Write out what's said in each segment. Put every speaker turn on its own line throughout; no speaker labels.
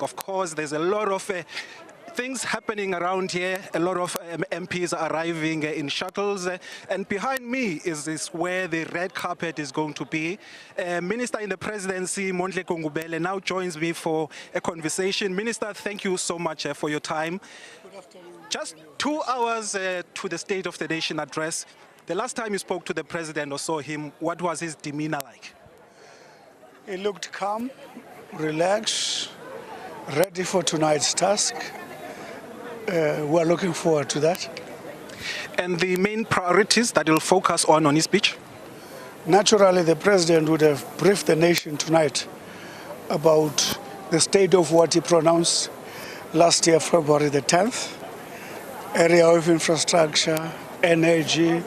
Of course, there's a lot of things happening around here. A lot of MPs are arriving in shuttles. And behind me is where the red carpet is going to be. Minister in the presidency, Mondli Kungubele, now joins me for a conversation. Minister, thank you so much for your time.
Good afternoon.
Just 2 hours to the State of the Nation address. The last time you spoke to the president or saw him, what was his demeanor like?
He looked calm, relaxed, ready for tonight's task. We're looking forward to that.
And the main priorities that he'll focus on his speech?
Naturally, the president would have briefed the nation tonight about the state of what he pronounced last year, February the 10th, area of infrastructure, energy,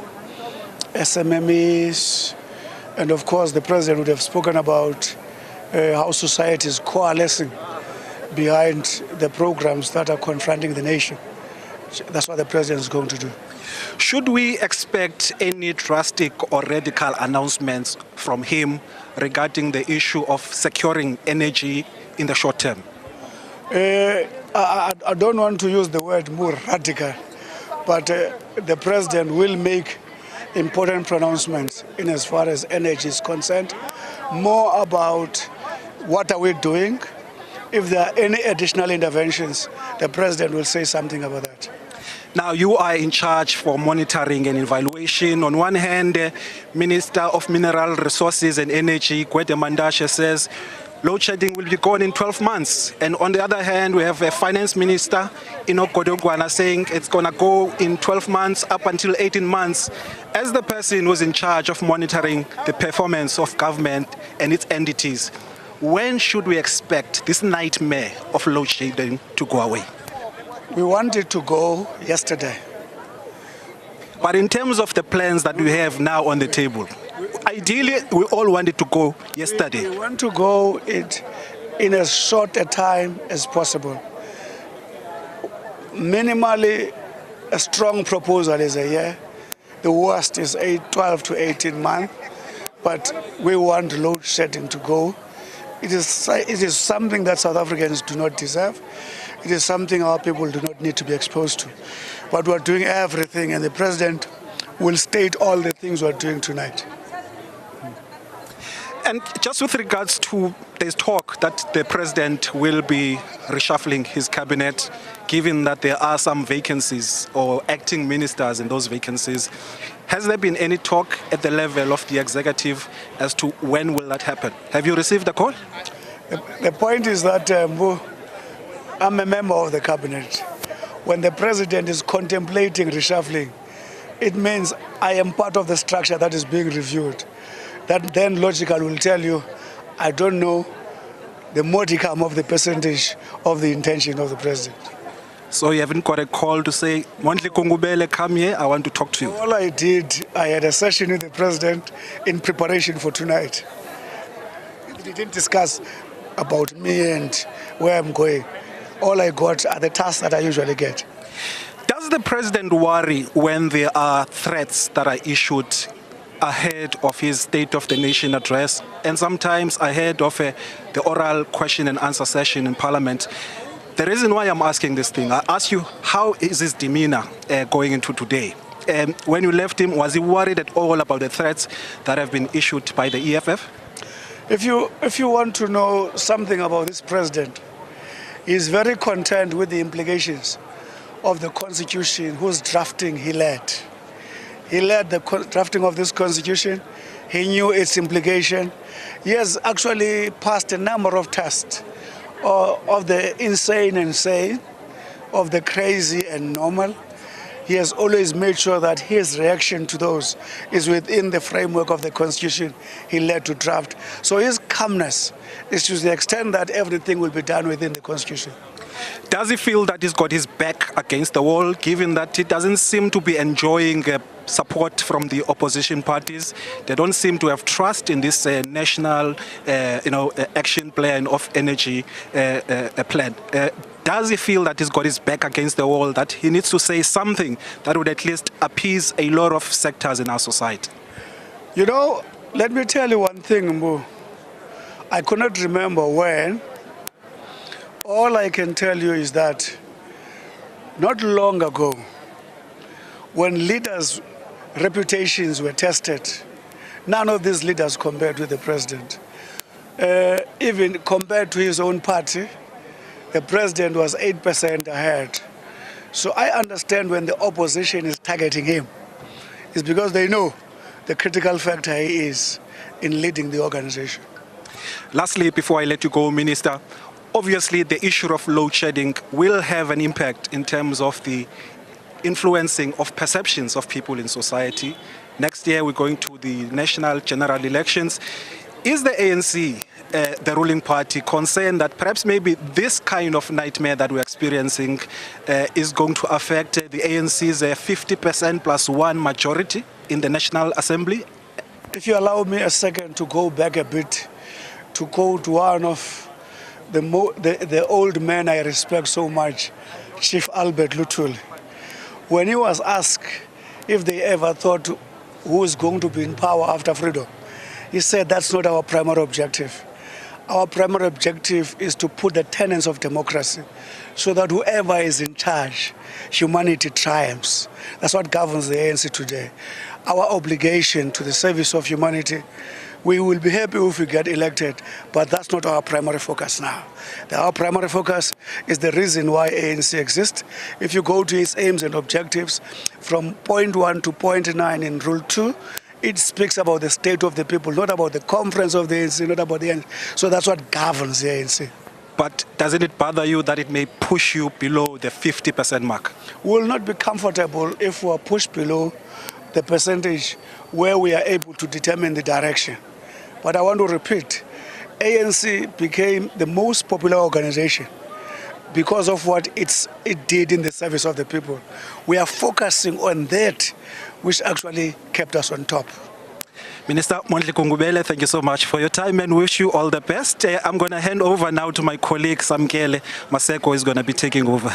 SMMEs, and of course the president would have spoken about how society is coalescing behind the programs that are confronting the nation. That's what the president is going to do.
Should we expect any drastic or radical announcements from him regarding the issue of securing energy in the short term?
I don't want to use the word more radical, but the president will make important pronouncements in as far as energy is concerned, more about what are we doing. If there are any additional interventions, the president will say something about that.
Now, you are in charge for monitoring and evaluation. On one hand, Minister of Mineral Resources and Energy, Gwede Mantashe, says load shedding will be gone in 12 months. And on the other hand, we have a finance minister, Enoch Godongwana, saying it's going to go in 12 months up until 18 months. As the person who's in charge of monitoring the performance of government and its entities, when should we expect this nightmare of load shedding to go away?
We want it to go yesterday.
But in terms of the plans that we have now on the table, ideally, we all want it to go yesterday.
We want to go it in as short a time as possible. Minimally, a strong proposal is a year. The worst is 12 to 18 months. But we want load shedding to go. It is something that South Africans do not deserve. It is something our people do not need to be exposed to. But we're doing everything, and the president will state all the things we're doing tonight.
And just with regards to this talk that the president will be reshuffling his cabinet, given that there are some vacancies or acting ministers in those vacancies, has there been any talk at the level of the executive as to when will that happen? Have you received a call?
The point is that I'm a member of the cabinet. When the president is contemplating reshuffling, it means I am part of the structure that is being reviewed. That then logical will tell you, I don't know the modicum of the percentage of the intention of the president.
So you haven't got a call to say, Mondli Kungubele, come here, I want to talk to you.
All I did, I had a session with the president in preparation for tonight. We didn't discuss about me and where I'm going. All I got are the tasks that I usually get.
Does the president worry when there are threats that are issued ahead of his State of the Nation address and sometimes ahead of the oral question and answer session in Parliament? The reason why I'm asking this thing, I ask you, how is his demeanor going into today? When you left him, was he worried at all about the threats that have been issued by the EFF?
If you want to know something about this president, he's very content with the implications of the Constitution whose drafting he led. He led the drafting of this Constitution. He knew its implication. He has actually passed a number of tests of the insane and sane, of the crazy and normal. He has always made sure that his reaction to those is within the framework of the Constitution he led to draft. So his calmness is to the extent that everything will be done within the Constitution.
Does he feel that he's got his back against the wall, given that he doesn't seem to be enjoying support from the opposition parties? They don't seem to have trust in this national, action plan of energy plan. Does he feel that he's got his back against the wall, that he needs to say something that would at least appease a lot of sectors in our society?
You know, let me tell you one thing, Mbu. I cannot remember when All I can tell you is that not long ago, when leaders' reputations were tested, none of these leaders compared with the president. Even compared to his own party, the president was 8% ahead. So I understand when the opposition is targeting him, it's because they know the critical factor he is in leading the organization.
Lastly, before I let you go, Minister, obviously the issue of load shedding will have an impact in terms of the influencing of perceptions of people in society. Next year, we're going to the national general elections. Is the ANC, the ruling party, concerned that perhaps maybe this kind of nightmare that we're experiencing is going to affect the ANC's 50% plus one majority in the National Assembly?
If you allow me a second to go back a bit, to quote one of the old man I respect so much, Chief Albert Luthuli, when he was asked if they ever thought who is going to be in power after freedom, he said that's not our primary objective. Our primary objective is to put the tenets of democracy so that whoever is in charge, humanity triumphs. That's what governs the ANC today. Our obligation to the service of humanity. We will be happy if we get elected, but that's not our primary focus now. Our primary focus is the reason why ANC exists. If you go to its aims and objectives, from point 1 to point 9 in Rule 2, it speaks about the state of the people, not about the conference of the ANC, not about the ANC. So that's what governs the ANC.
But doesn't it bother you that it may push you below the 50% mark?
We will not be comfortable if we are pushed below the percentage where we are able to determine the direction. But I want to repeat, ANC became the most popular organization because of what it did in the service of the people. We are focusing on that, which actually kept us on top.
Minister Mondli Gungubele, thank you so much for your time and wish you all the best. I'm going to hand over now to my colleague Samkele Maseko, who is going to be taking over.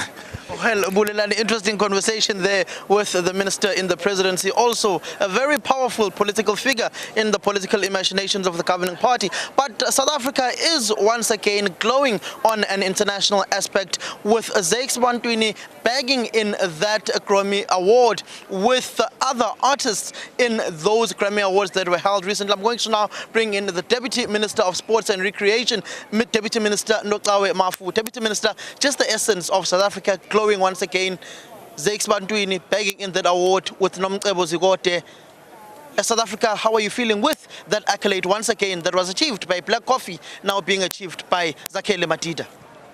Well, Bulelani, interesting conversation there with the minister in the presidency. Also, a very powerful political figure in the political imaginations of the governing party. But South Africa is once again glowing on an international aspect, with Zakes Bantwini bagging in that Grammy Award with other artists in those Grammy Awards that were held recently. I'm going to now bring in the Deputy Minister of Sports and Recreation, Deputy Minister Nokawe Mafu. Deputy Minister, just the essence of South Africa glowing once again. Zakes Bantwini bagging in that award with Nomcebo Zikode. South Africa, how are you feeling with that accolade once again that was achieved by Black Coffee, now being achieved by Zakhele Madida?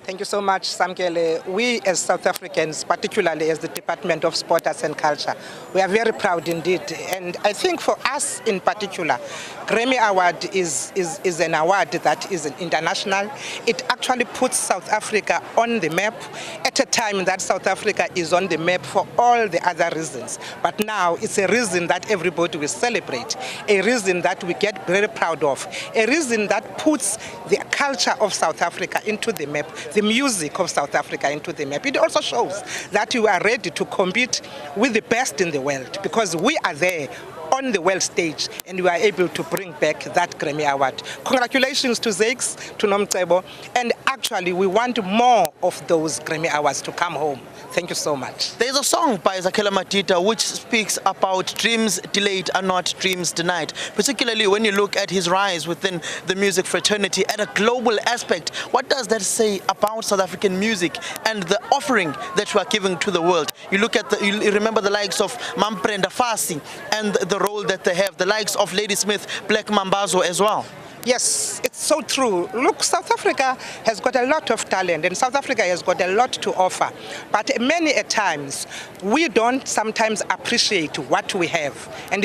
Thank you so much, Samkele. We as South Africans, particularly as the Department of Sport, Arts and Culture, we are very proud indeed. And I think for us in particular, Grammy Award is an award that is international. It actually puts South Africa on the map at a time that South Africa is on the map for all the other reasons. But now it's a reason that everybody will celebrate, a reason that we get very proud of, a reason that puts the culture of South Africa into the map, the music of South Africa into the map. It also shows that you are ready to compete with the best in the world, because we are there on the world stage and we are able to bring back that Grammy Award. Congratulations to Zakes, to Nomcebo, and actually we want more of those Grammy Awards to come home. Thank you so much.
There's a song by Zakhele Madida which speaks about dreams delayed are not dreams denied, particularly when you look at his rise within the music fraternity at a global aspect. What does that say about South African music and the offering that we are giving to the world? You look at you remember the likes of Mamprenda Fasi and the role that they have, the likes of Ladysmith, Black Mambazo as well.
Yes, it's so true. Look, South Africa has got a lot of talent and South Africa has got a lot to offer. But many a times, we don't sometimes appreciate what we have. And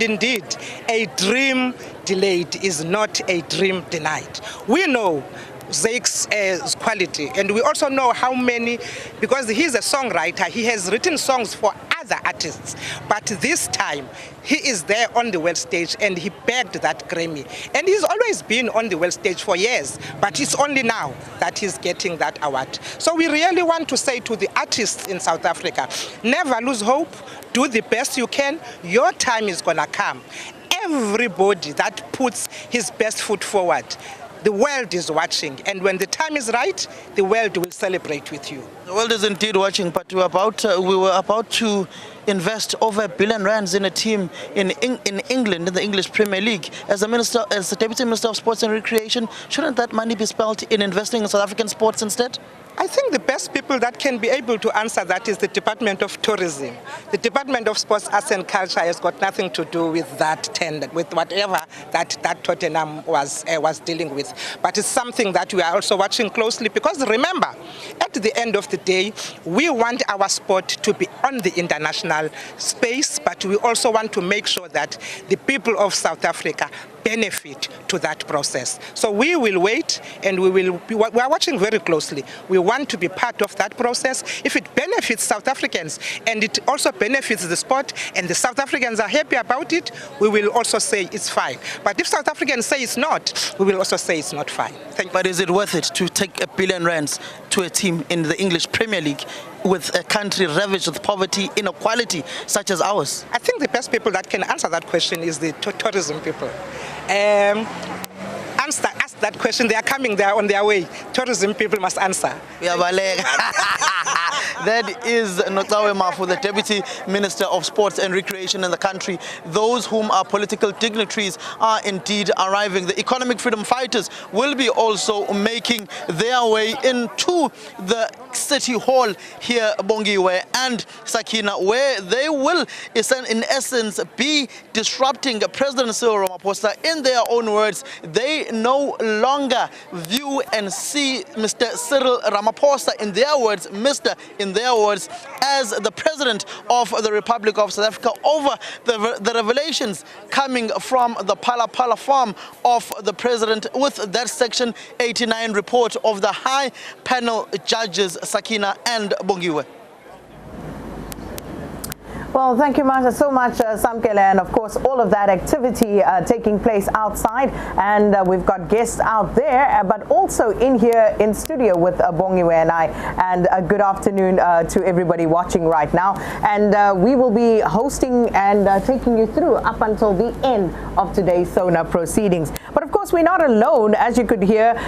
indeed, a dream delayed is not a dream denied. We know Zakes' quality, and we also know how many, because he's a songwriter, he has written songs for other artists, but this time he is there on the world stage and he bagged that Grammy, and he's always been on the world stage for years, but it's only now that he's getting that award. So we really want to say to the artists in South Africa, never lose hope, do the best you can, your time is gonna come. Everybody that puts his best foot forward, The world is watching, and when the time is right, the world will celebrate with you.
The world is indeed watching, but we were about to invest over R1 billion in a team in England, in the English Premier League. As the Deputy Minister of Sports and Recreation, shouldn't that money be spent in investing in South African sports instead?
I think the best people that can be able to answer that is the Department of Tourism. The Department of Sports, Arts and Culture has got nothing to do with that tender, with whatever that Tottenham was dealing with. But it's something that we are also watching closely, because remember, at the end of the day, we want our sport to be on the international space, but we also want to make sure that the people of South Africa benefit to that process. So we will wait, and we are watching very closely. We want to be part of that process. If it benefits South Africans and it also benefits the sport, and the South Africans are happy about it, we will also say it's fine. But if South Africans say it's not, we will also say it's not fine. Thank you.
But is it worth it to take R1 billion to a team in the English Premier League with a country ravaged with poverty, inequality such as ours?
I think the best people that can answer that question is the tourism people. Ask that question. They are coming. They are on their way. Tourism people must answer.
That is Notsawe Mafu, the Deputy Minister of Sports and Recreation in the country. Those whom are political dignitaries are indeed arriving. The economic freedom fighters will be also making their way into the City Hall here, Bongiwe and Sakina, where they will, in essence, be disrupting President Cyril Ramaphosa. In their own words, they no longer view and see Mr. Cyril Ramaphosa, in their words, as the President of the Republic of South Africa, over the revelations coming from the Phala Phala farm of the President with that Section 89 report of the High Panel Judges, Sakina and Bongiwe.
Well, thank you so much, Samkele, and of course all of that activity taking place outside, and we've got guests out there, but also in here in studio with Bongiwe and I, and good afternoon to everybody watching right now, and we will be hosting and taking you through up until the end of today's SONA proceedings. But of course we're not alone, as you could hear.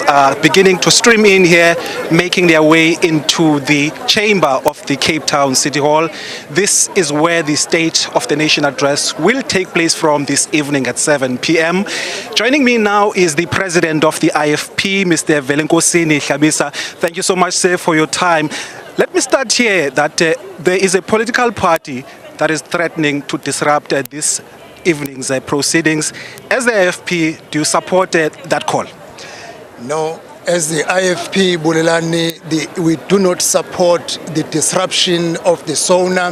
Are beginning to stream in here, making their way into the chamber of the Cape Town City Hall. This is where the State of the Nation address will take place from this evening at 7 p.m. Joining me now is the President of the IFP, Mr. Velenkosini Hlabisa. Thank you so much, sir, for your time. Let me start here that there is a political party that is threatening to disrupt this evening's proceedings. As the IFP, do you support that call?
No, as the IFP, Bulelani, we do not support the disruption of the SONA.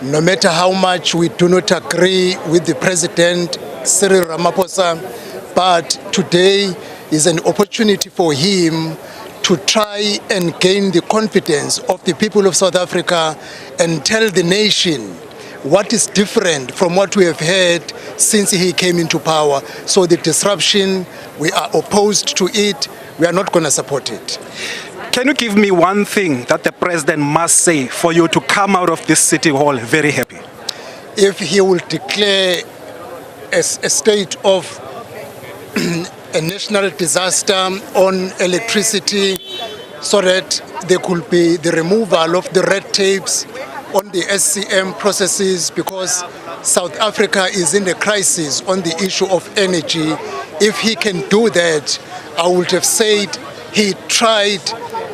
No matter how much we do not agree with the President, Cyril Ramaphosa, but today is an opportunity for him to try and gain the confidence of the people of South Africa and tell the nation what is different from what we have heard since he came into power. So the disruption, we are opposed to it. We are not going to support it.
Can you give me one thing that the President must say for you to come out of this City Hall very happy?
If he will declare a state of a national disaster on electricity so that there could be the removal of the red tapes on the SCM processes, because South Africa is in a crisis on the issue of energy. If he can do that, I would have said he tried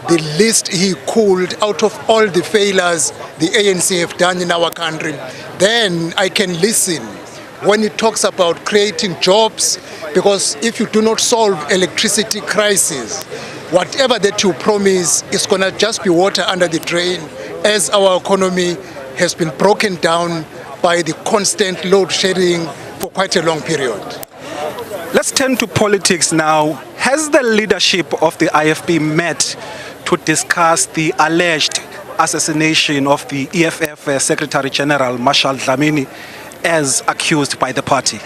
the least he could out of all the failures the ANC have done in our country. Then I can listen when he talks about creating jobs, because if you do not solve electricity crisis, whatever that you promise is going to just be water under the drain, as our economy has been broken down by the constant load shedding for quite a long period.
Let's turn to politics now. Has the leadership of the IFP met to discuss the alleged assassination of the EFF Secretary General Marshal Dlamini as accused by the party?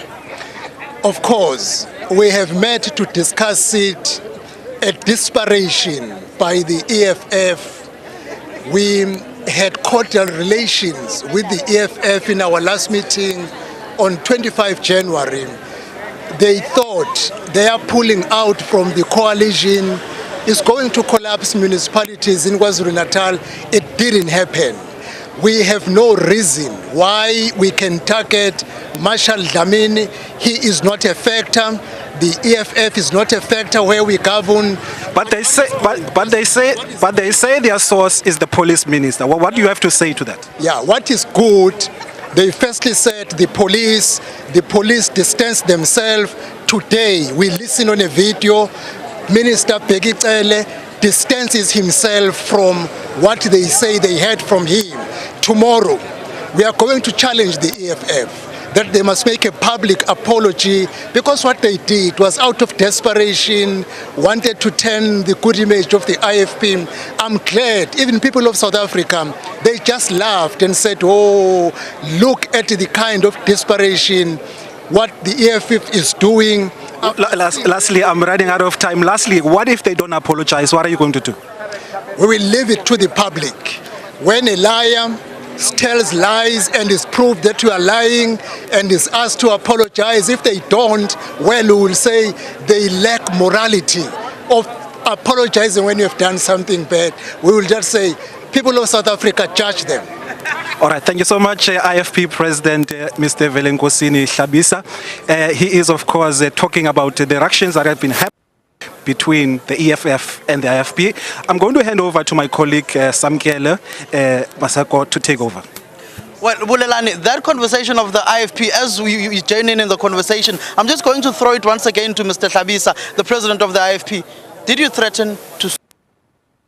Of course, we have met to discuss it. A desperation by the EFF. We had cordial relations with the EFF in our last meeting on 25 January. They thought their pulling out from the coalition is going to collapse municipalities in KwaZulu-Natal. It didn't happen. We have no reason why we can target Marshal Dlamini. He is not a factor. The EFF is not a factor where we govern.
But they say their source is the police minister. What do you have to say to that?
Yeah, what is good? They firstly said the police distanced themselves. Today, we listen on a video. Minister Bheki Cele distances himself from what they say they heard from him. Tomorrow, we are going to challenge the EFF that they must make a public apology, because what they did was out of desperation, wanted to turn the good image of the IFP. I'm glad even people of South Africa, they just laughed and said, oh, look at the kind of desperation what the EFF is doing.
Lastly, I'm running out of time. Lastly, what if they don't apologize? What are you going to do?
We will leave it to the public. When a liar tells lies and is proved that you are lying and is asked to apologize, if they don't, well, we will say they lack morality of apologizing when you have done something bad. We will just say, people of South Africa, judge them.
All right, thank you so much, IFP President Mr. Velenkosini Hlabisa. He is, of course, talking about the actions that have been happening between the EFF and the IFP. I'm going to hand over to my colleague Samkele Masako to take over.
Well, Bulelani, that conversation of the IFP, as we join in the conversation, I'm just going to throw it once again to Mr. Hlabisa, the president of the IFP. Did you threaten to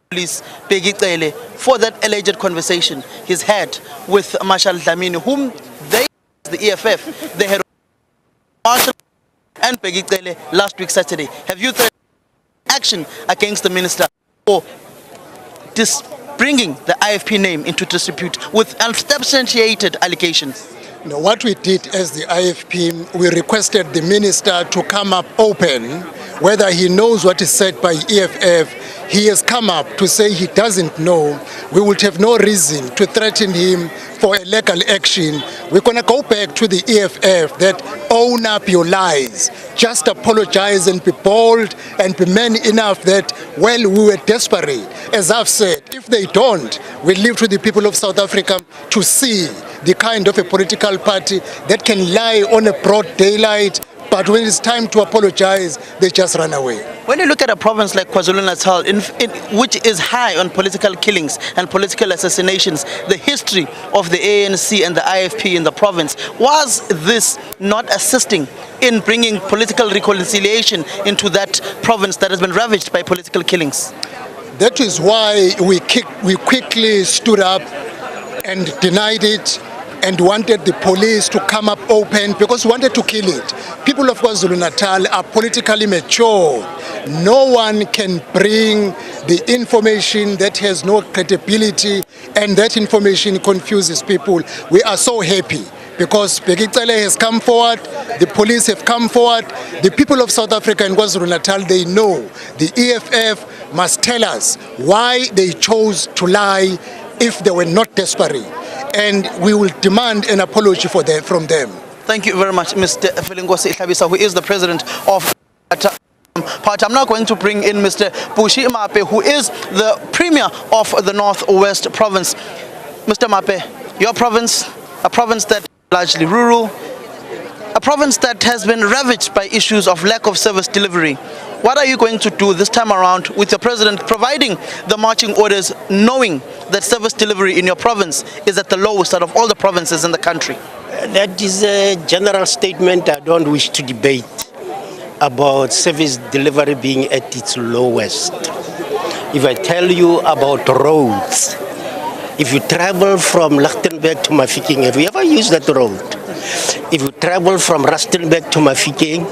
police Bheki Cele for that alleged conversation he's had with Marshal Dlamini, whom they, the EFF, they had Marshal and Bheki Cele last week Saturday? Have you threatened action against the minister for bringing the IFP name into disrepute with unsubstantiated allegations?
No, what we did as the IFP, we requested the minister to come up open, whether he knows what is said by EFF. He has come up to say he doesn't know. We would have no reason to threaten him for a legal action. We're going to go back to the EFF that own up your lies. Just apologize and be bold and be man enough that, well, we were desperate. As I've said, if they don't, we leave to the people of South Africa to see the kind of a political party that can lie on a broad daylight, but when it's time to apologize, they just run away.
When you look at a province like KwaZulu-Natal, which is high on political killings and political assassinations, the history of the ANC and the IFP in the province, was this not assisting in bringing political reconciliation into that province that has been ravaged by political killings?
That is why we quickly stood up and denied it and wanted the police to come up open, because we wanted to kill it. People of KwaZulu-Natal are politically mature. No one can bring the information that has no credibility, and that information confuses people. We are so happy because Bheki Cele has come forward, the police have come forward, the people of South Africa and KwaZulu-Natal, they know. The EFF must tell us why they chose to lie if they were not desperate. And we will demand an apology from them.
Thank you very much, Mr. Felinkosi Ihlabisa, who is the president of party. I'm now going to bring in Mr. Bushy Mape, who is the premier of the Northwest Province. Mr. Mape, your province, a province that is largely rural, a province that has been ravaged by issues of lack of service delivery. What are you going to do this time around with your president providing the marching orders, knowing that service delivery in your province is at the lowest out of all the provinces in the country?
That is a general statement. I don't wish to debate about service delivery being at its lowest. If I tell you about roads, if you travel from Lichtenburg to Mafikeng, have you ever used that road? If you travel from Rustenburg to Mafikeng,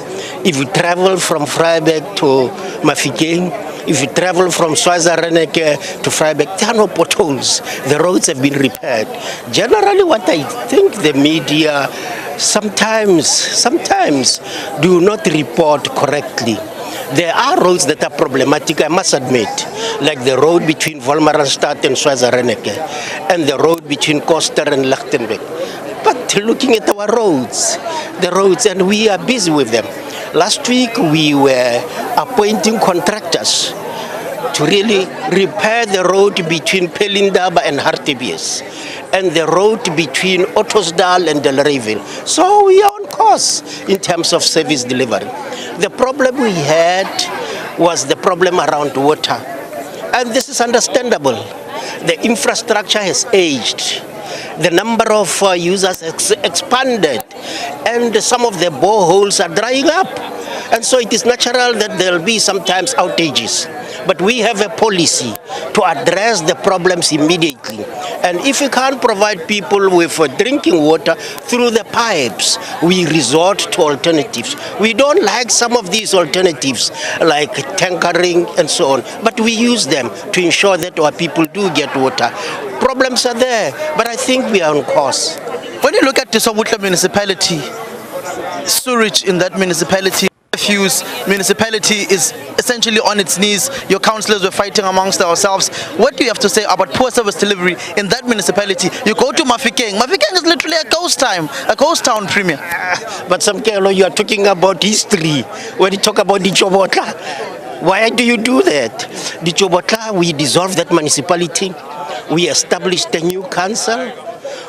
if you travel from Vryburg to Mafikeng, if you travel from Swaziland to Vryburg, there are no potholes. The roads have been repaired. Generally, what I think the media sometimes do not report correctly. There are roads that are problematic, I must admit, like the road between Wolmaranstad and Swaziland and the road between Koster and Lichtenburg. But looking at our roads, and we are busy with them. Last week we were appointing contractors to really repair the road between Pelindaba and Hartebees and the road between Ottosdal and Delrayville. So we are on course in terms of service delivery. The problem we had was the problem around water. And this is understandable. The infrastructure has aged. The number of users has expanded, and some of the boreholes are drying up. And so it is natural that there will be sometimes outages. But we have a policy to address the problems immediately. And if we can't provide people with drinking water through the pipes, we resort to alternatives. We don't like some of these alternatives, like tankering and so on, but we use them to ensure that our people do get water. Problems are there, but I think we are on course.
When you look at the Sobukla municipality, sewage in that municipality, refuse municipality is essentially on its knees. Your councillors were fighting amongst ourselves. What do you have to say about poor service delivery in that municipality? You go to Mafikeng. Mafikeng is literally a ghost town, Premier.
But Samkelo, you are talking about history when you talk about the Chobotla. Why do you do that? The Chobotla, we dissolved that municipality. We established a new council.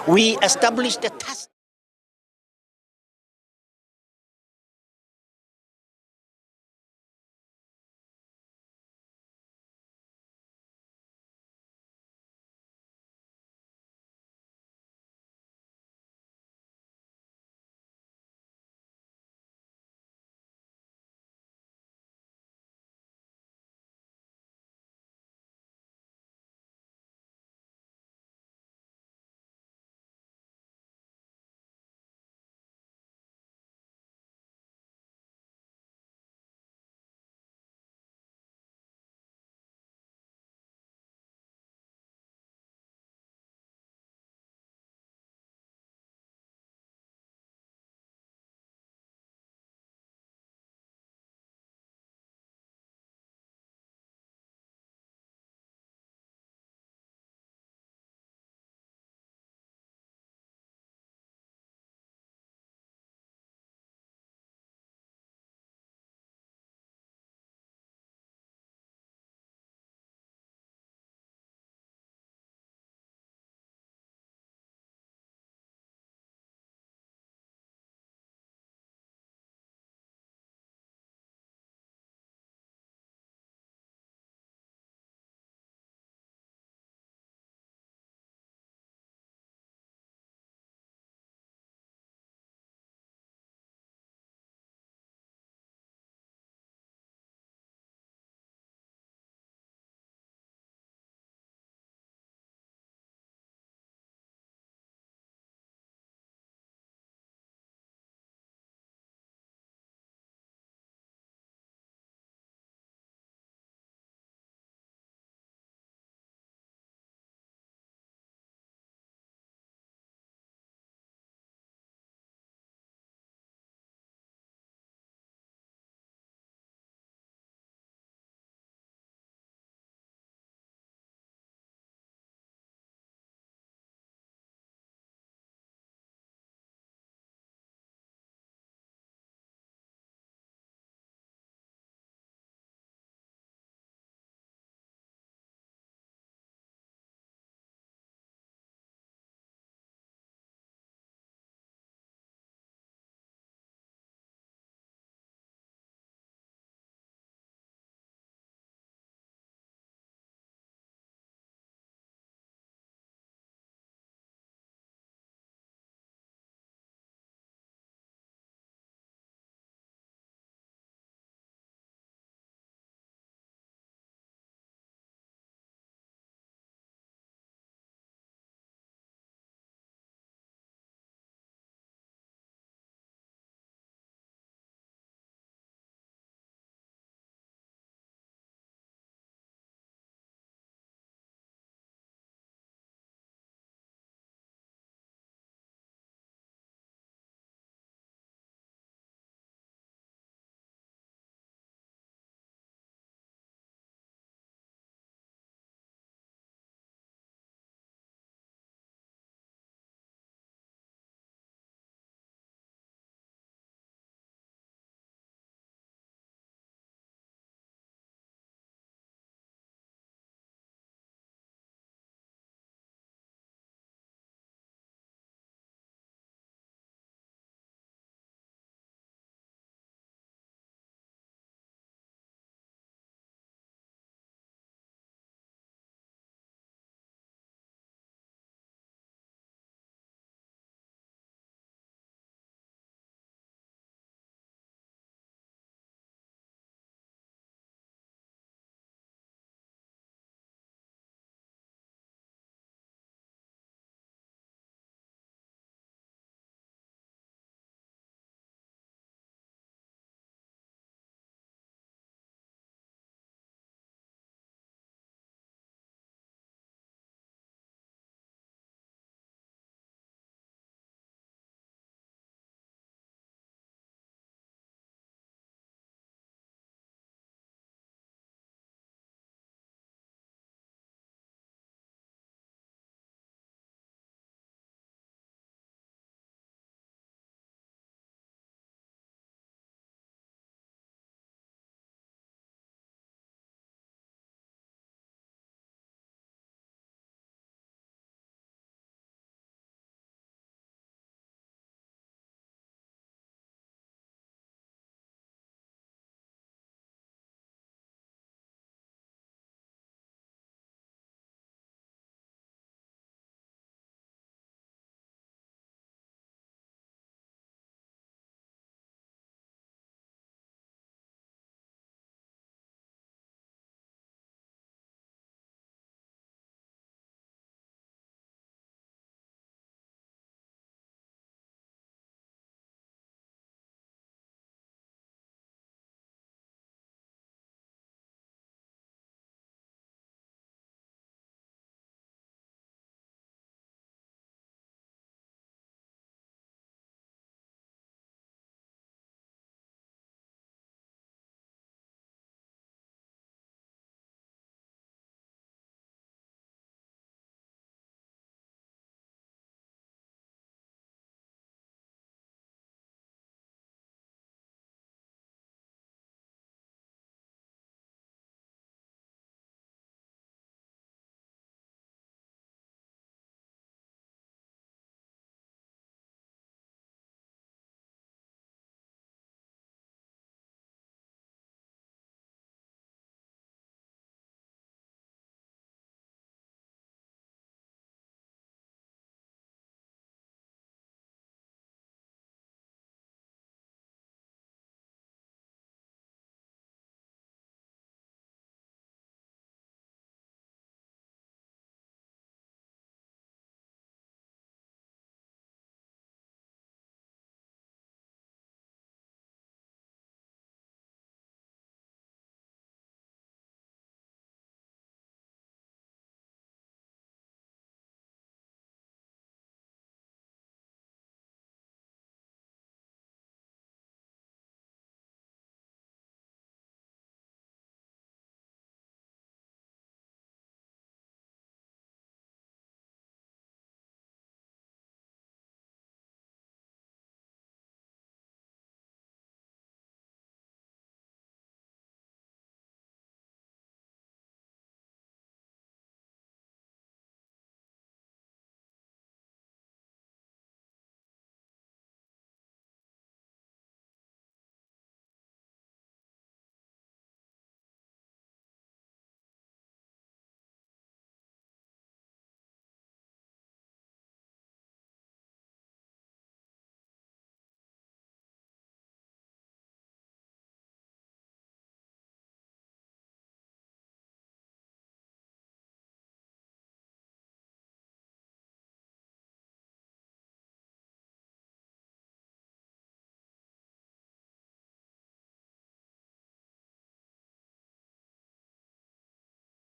We established a task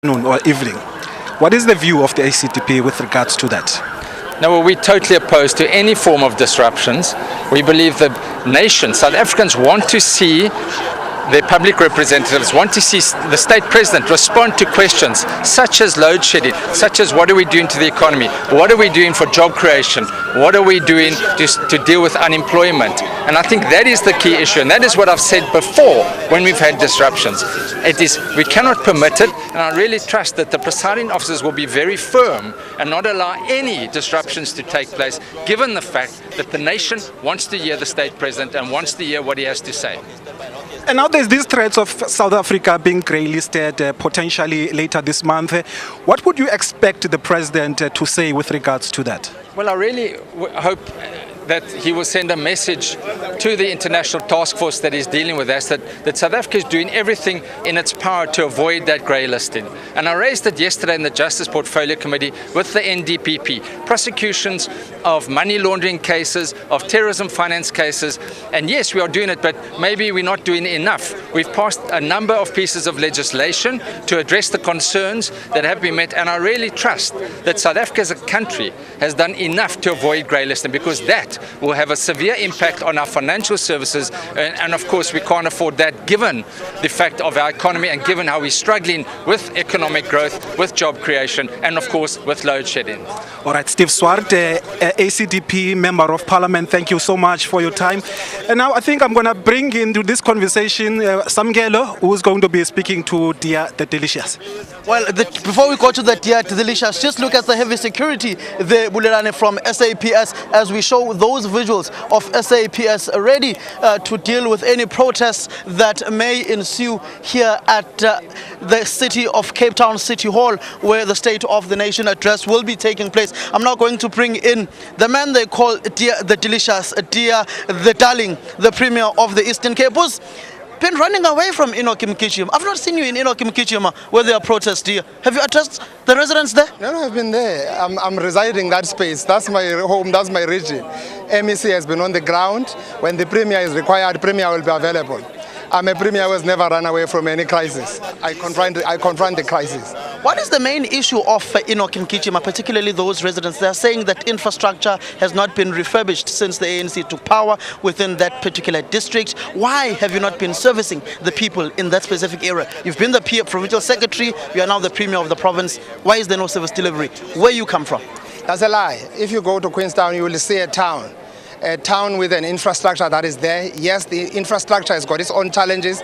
noon or evening. What is the view of the ACDP with regards to that?
No, well, we're totally opposed to any form of disruptions. We believe the nation, South Africans, want to see their public representatives, want to see the state president respond to questions such as load shedding, such as what are we doing to the economy, what are we doing for job creation, what are we doing to deal with unemployment. And I think that is the key issue, and that is what I've said before when we've had disruptions. We cannot permit it, and I really trust that the presiding officers will be very firm and not allow any disruptions to take place, given the fact that the nation wants to hear the state president and wants to hear what he has to say.
And now there's these threats of South Africa being grey-listed potentially later this month. What would you expect the president to say with regards to that?
Well, I really hope that he will send a message to the international task force that is dealing with us that South Africa is doing everything in its power to avoid that grey listing. And I raised it yesterday in the Justice Portfolio Committee with the NDPP. Prosecutions of money laundering cases, of terrorism finance cases, and yes, we are doing it, but maybe we're not doing enough. We've passed a number of pieces of legislation to address the concerns that have been met, and I really trust that South Africa as a country has done enough to avoid grey listing, because that will have a severe impact on our financial services, and of course we can't afford that given the fact of our economy and given how we're struggling with economic growth, with job creation, and of course with load shedding.
All right, Steve Swart, ACDP Member of Parliament, thank you so much for your time. And now I think I'm going to bring into this conversation Samkelo, who's going to be speaking to Dia the Delicious.
Well, before we go to the Dia the Delicious, just look at the heavy security there, Bulelane, from SAPS, as we show those visuals of SAPS ready to deal with any protests that may ensue here at the city of Cape Town City Hall, where the State of the Nation address will be taking place. I'm now going to bring in the man they call Dia the Delicious, Dia the Darling, the Premier of the Eastern Cape, who's been running away from Enoch Mkhichima. I've not seen you in Enoch Mkhichima where there are protests, Dia. Have you addressed the residents there?
No, I've been there. I'm residing in that space. That's my home, that's my region. MEC has been on the ground. When the Premier is required, Premier will be available. I'm a Premier who has never run away from any crisis. I confront the crisis.
What is the main issue of Enoch Mkhichima, particularly those residents? They're saying that infrastructure has not been refurbished since the ANC took power within that particular district. Why have you not been servicing the people in that specific area? You've been the provincial secretary, you are now the Premier of the province. Why is there no service delivery? Where you come from?
That's a lie. If you go to Queenstown, you will see a town with an infrastructure that is there. Yes, the infrastructure has got its own challenges.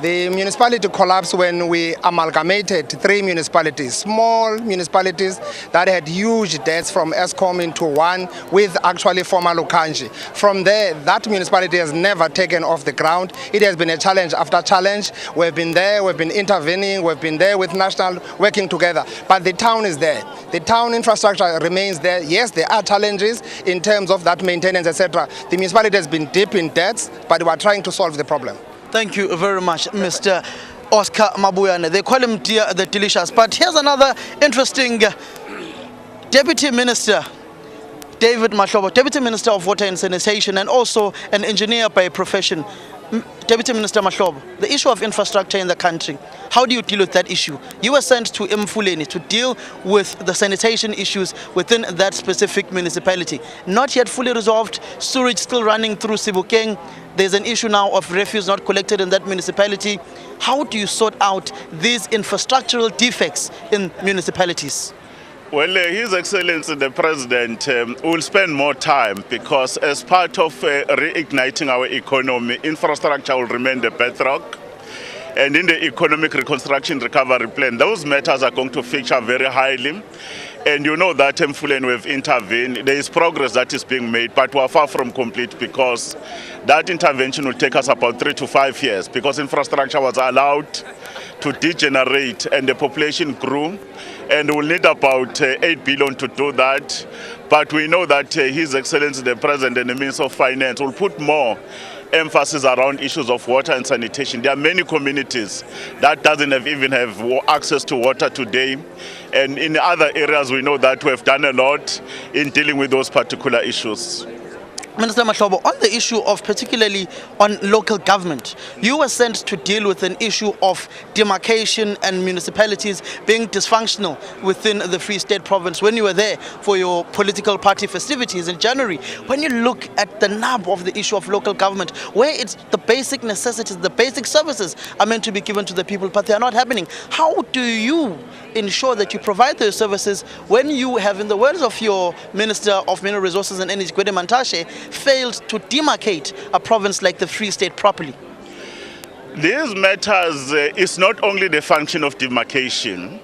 The municipality collapsed when we amalgamated 3 municipalities, small municipalities that had huge debts from Eskom into one with actually former Lukanji. From there, that municipality has never taken off the ground. It has been a challenge after challenge. We've been there, we've been intervening, we've been there with National working together. But the town is there. The town infrastructure remains there. Yes, there are challenges in terms of that maintenance, etc. The municipality has been deep in debts, but we are trying to solve the problem.
Thank you very much, Mr. Oscar Mabuyane. They call him Dia the Delicious. But here's another interesting Deputy Minister, David Mahlobo, Deputy Minister of Water and Sanitation, and also an engineer by profession. Deputy Minister Mahlobo, the issue of infrastructure in the country, how do you deal with that issue? You were sent to Mfuleni to deal with the sanitation issues within that specific municipality. Not yet fully resolved, sewage still running through Sebokeng. There's an issue now of refuse not collected in that municipality. How do you sort out these infrastructural defects in municipalities?
Well, His Excellency the President will spend more time, because as part of reigniting our economy, infrastructure will remain the bedrock. And in the economic reconstruction recovery plan, those matters are going to feature very highly. And you know that Mfuleni we've intervened. There is progress that is being made, but we are far from complete, because that intervention will take us about 3 to 5 years, because infrastructure was allowed to degenerate and the population grew, and we'll need about 8 billion to do that. But we know that His Excellency the President and the Minister of Finance will put more emphasis around issues of water and sanitation. There are many communities that doesn't even have access to water today, and in other areas we know that we have done a lot in dealing with those particular issues.
Minister Mahlobo, on the issue of particularly on local government, you were sent to deal with an issue of demarcation and municipalities being dysfunctional within the Free State province when you were there for your political party festivities in January. When you look at the nub of the issue of local government, where it's the basic necessities, the basic services are meant to be given to the people, but they are not happening, how do you ensure that you provide those services when you have, in the words of your Minister of Mineral Resources and Energy, Gwede Mantashe, failed to demarcate a province like the Free State properly?
These matters is not only the function of demarcation.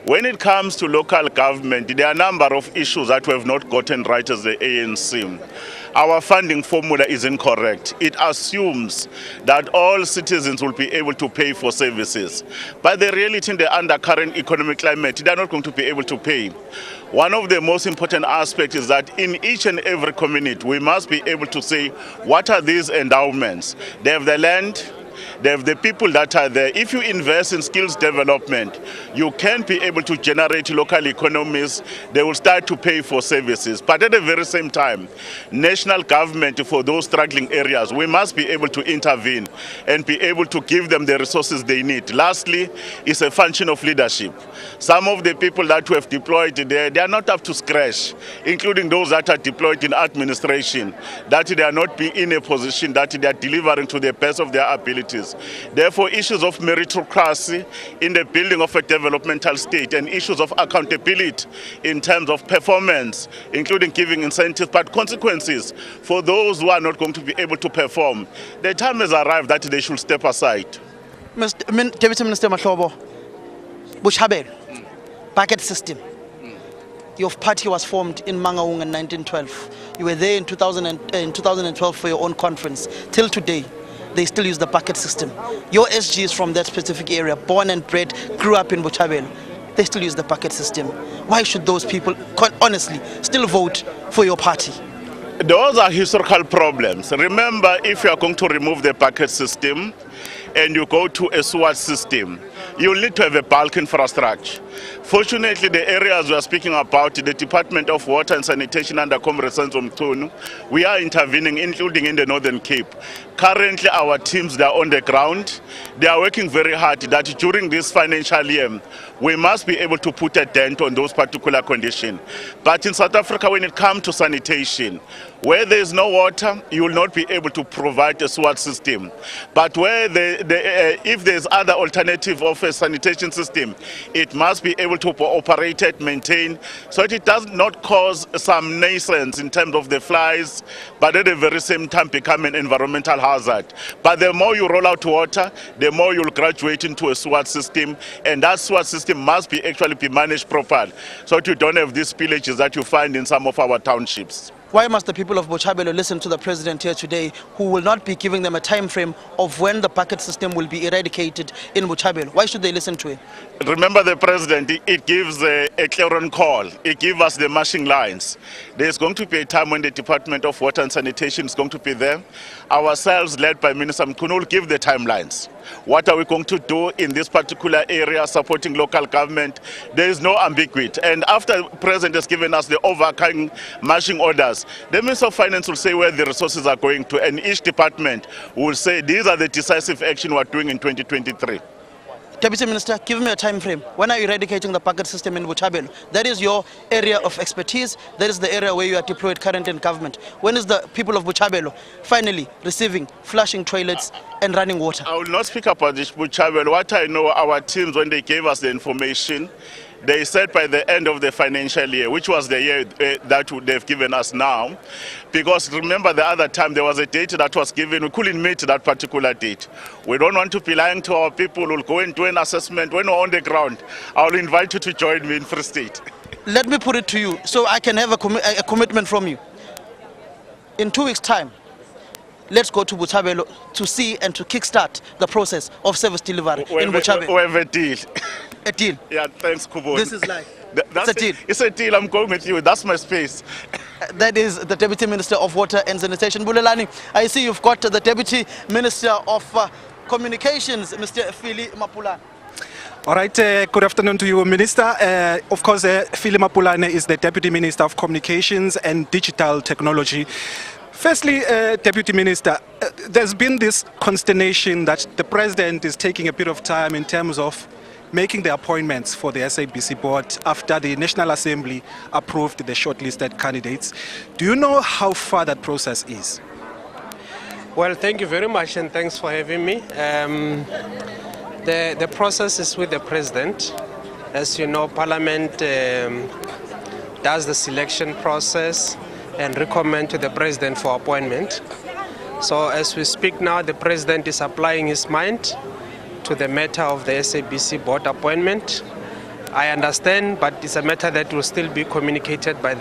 When it comes to local government, there are a number of issues that we have not gotten right as the ANC. Our funding formula is incorrect. It assumes that all citizens will be able to pay for services. But the reality in the undercurrent economic climate, they are not going to be able to pay. One of the most important aspects is that in each and every community, we must be able to say, what are these endowments? They have the land, they have the people that are there. If you invest in skills development, you can be able to generate local economies. They will start to pay for services. But at the very same time, national government for those struggling areas, we must be able to intervene and be able to give them the resources they need. Lastly, it's a function of leadership. Some of the people that we have deployed there, they are not up to scratch, including those that are deployed in administration, that they are not being in a position that they are delivering to the best of their abilities. Therefore, issues of meritocracy in the building of a developmental state and issues of accountability in terms of performance, including giving incentives, but consequences for those who are not going to be able to perform. The time has arrived that they should step aside.
Deputy Minister Mahlobo, Botshabelo, bucket system. Your party was formed in Mangaung in 1912. You were there in 2012 for your own conference. Till today, they still use the bucket system. Your SG is from that specific area, born and bred, grew up in Botshabelo. They still use the bucket system. Why should those people, honestly, still vote for your party?
Those are historical problems. Remember, if you are going to remove the bucket system and you go to a SWAT system, you need to have a bulk infrastructure. Fortunately, the areas we are speaking about, the Department of Water and Sanitation under Comrade Senzo Mchunu, we are intervening, including in the Northern Cape. Currently, our teams, they are on the ground. They are working very hard that during this financial year, we must be able to put a dent on those particular conditions. But in South Africa, when it comes to sanitation, where there is no water, you will not be able to provide a SWAT system. But where if there is other alternative of a sanitation system, it must be able to operate it, maintain, so that it does not cause some nuisance in terms of the flies, but at the very same time become an environmental hazard. But the more you roll out water, the more you'll graduate into a SWAT system, and that SWAT system must be actually be managed properly, so that you don't have these spillages that you find in some of our townships.
Why must the people of Botshabelo listen to the president here today, who will not be giving them a time frame of when the bucket system will be eradicated in Botshabelo? Why should they listen to him?
Remember, the president, it gives a clear call. It gives us the marching lines. There's going to be a time when the Department of Water and Sanitation is going to be there. Ourselves, led by Minister Mchunu, will give the timelines. What are we going to do in this particular area supporting local government? There is no ambiguity. And after the president has given us the overcoming marching orders, the Minister of Finance will say where the resources are going to, and each department will say these are the decisive action we're doing in 2023.
Deputy Minister, give me a time frame. When are you eradicating the bucket system in Botshabelo? That is your area of expertise. That is the area where you are deployed currently in government. When is the people of Botshabelo finally receiving flushing toilets and running water?
I will not speak about this Botshabelo. What I know, our teams, when they gave us the information, they said by the end of the financial year, which was the year that they've given us now, because remember the other time there was a date that was given, we couldn't meet that particular date. We don't want to be lying to our people. We'll go and do an assessment when we're on the ground. I'll invite you to join me in Free State.
Let me put it to you so I can have a commitment from you. In 2 weeks' time, let's go to Botshabelo to see and to kickstart the process of service delivery in Botshabelo.
We have a deal.
A deal?
Yeah, thanks, Kubo.
This is life.
It's a deal. It's a deal. I'm going with you. That's my space.
That is the Deputy Minister of Water and Sanitation. Bulelani, I see you've got the Deputy Minister of Communications, Mr. Phili Mapulane.
All right, good afternoon to you, Minister. Of course, Phili Mapulane is the Deputy Minister of Communications and Digital Technology. Firstly, Deputy Minister, there's been this consternation that the President is taking a bit of time in terms of making the appointments for the SABC board after the National Assembly approved the shortlisted candidates. Do you know how far that process is?
Well, thank you very much and thanks for having me. The process is with the President. As you know, Parliament does the selection process and recommend to the President for appointment. So as we speak now, the President is applying his mind to the matter of the SABC board appointment. I understand, but it's a matter that will still be communicated by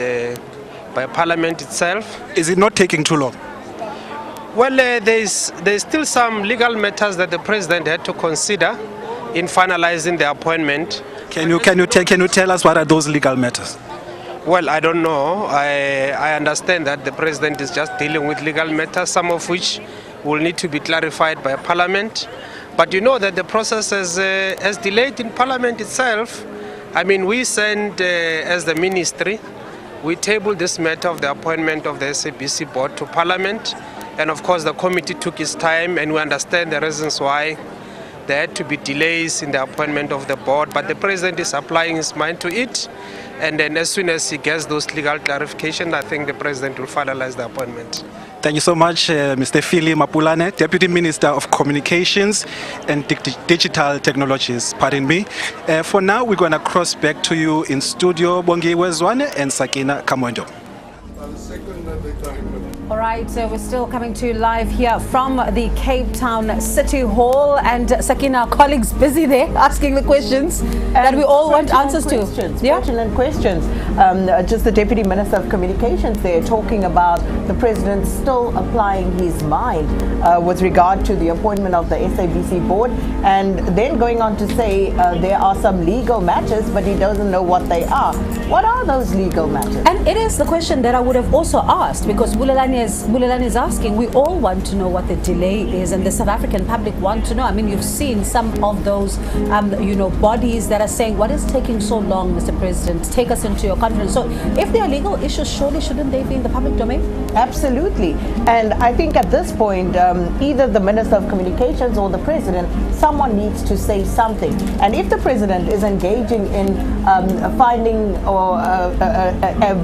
Parliament itself.
Is it not taking too long?
Well, there's still some legal matters that the President had to consider in finalizing the appointment.
Can you tell us what are those legal matters?
Well, I don't know. I understand that the President is just dealing with legal matters, some of which will need to be clarified by Parliament. But you know that the process has delayed in Parliament itself. I mean, we sent, as the Ministry, we tabled this matter of the appointment of the SABC board to Parliament. And of course, the committee took its time, and we understand the reasons why there had to be delays in the appointment of the board. But the President is applying his mind to it. And then as soon as he gets those legal clarifications, I think the President will finalize the appointment.
Thank you so much, Mr. Phili Mapulane, Deputy Minister of Communications and Digital Technologies. Pardon me. For now, we're going to cross back to you in studio, Bongiwe Zwane and Sakina Kamwendo.
All right, so we're still coming to you live here from the Cape Town City Hall, and Sakina, our colleagues busy there asking the questions that we all want answers to.
Pertinent questions. Just the Deputy Minister of Communications there talking about the President still applying his mind with regard to the appointment of the SABC board, and then going on to say there are some legal matters, but he doesn't know what they are. What are those legal matters?
And it is the question that I would have also asked, because Bulelani is asking, we all want to know what the delay is, and the South African public want to know. I mean, you've seen some of those, bodies that are saying, what is taking so long, Mr. President? Take us into your conference. So if there are legal issues, surely shouldn't they be in the public domain?
Absolutely. And I think at this point, either the Minister of Communications or the President, someone needs to say something. And if the President is engaging in finding or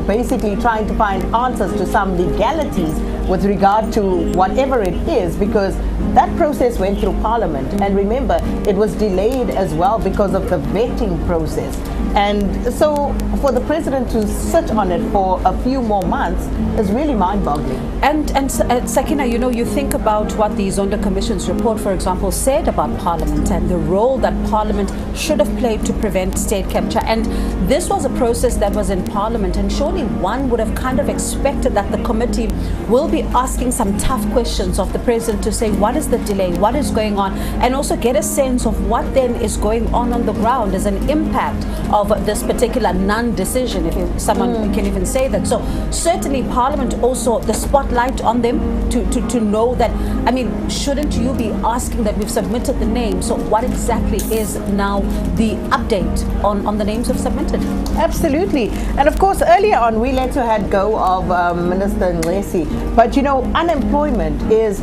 basically trying to find answers to some legalities with regard to whatever it is, because that process went through Parliament, and remember, it was delayed as well because of the vetting process. And so for the President to sit on it for a few more months is really mind-boggling.
And Sakina, you think about what the Zondo Commission's report, for example, said about Parliament and the role that Parliament should have played to prevent state capture. And this was a process that was in Parliament, and surely one would have kind of expected that the committee will be asking some tough questions of the President to say, what is the delay, what is going on, and also get a sense of what then is going on the ground as an impact of this particular non-decision, if someone can even say that. So certainly Parliament also, the spotlight on them to know that, I mean, shouldn't you be asking that we've submitted the names? So what exactly is now the update on the names we've submitted?
Absolutely. And of course, earlier on, we let had go of Minister Ngesi, but unemployment is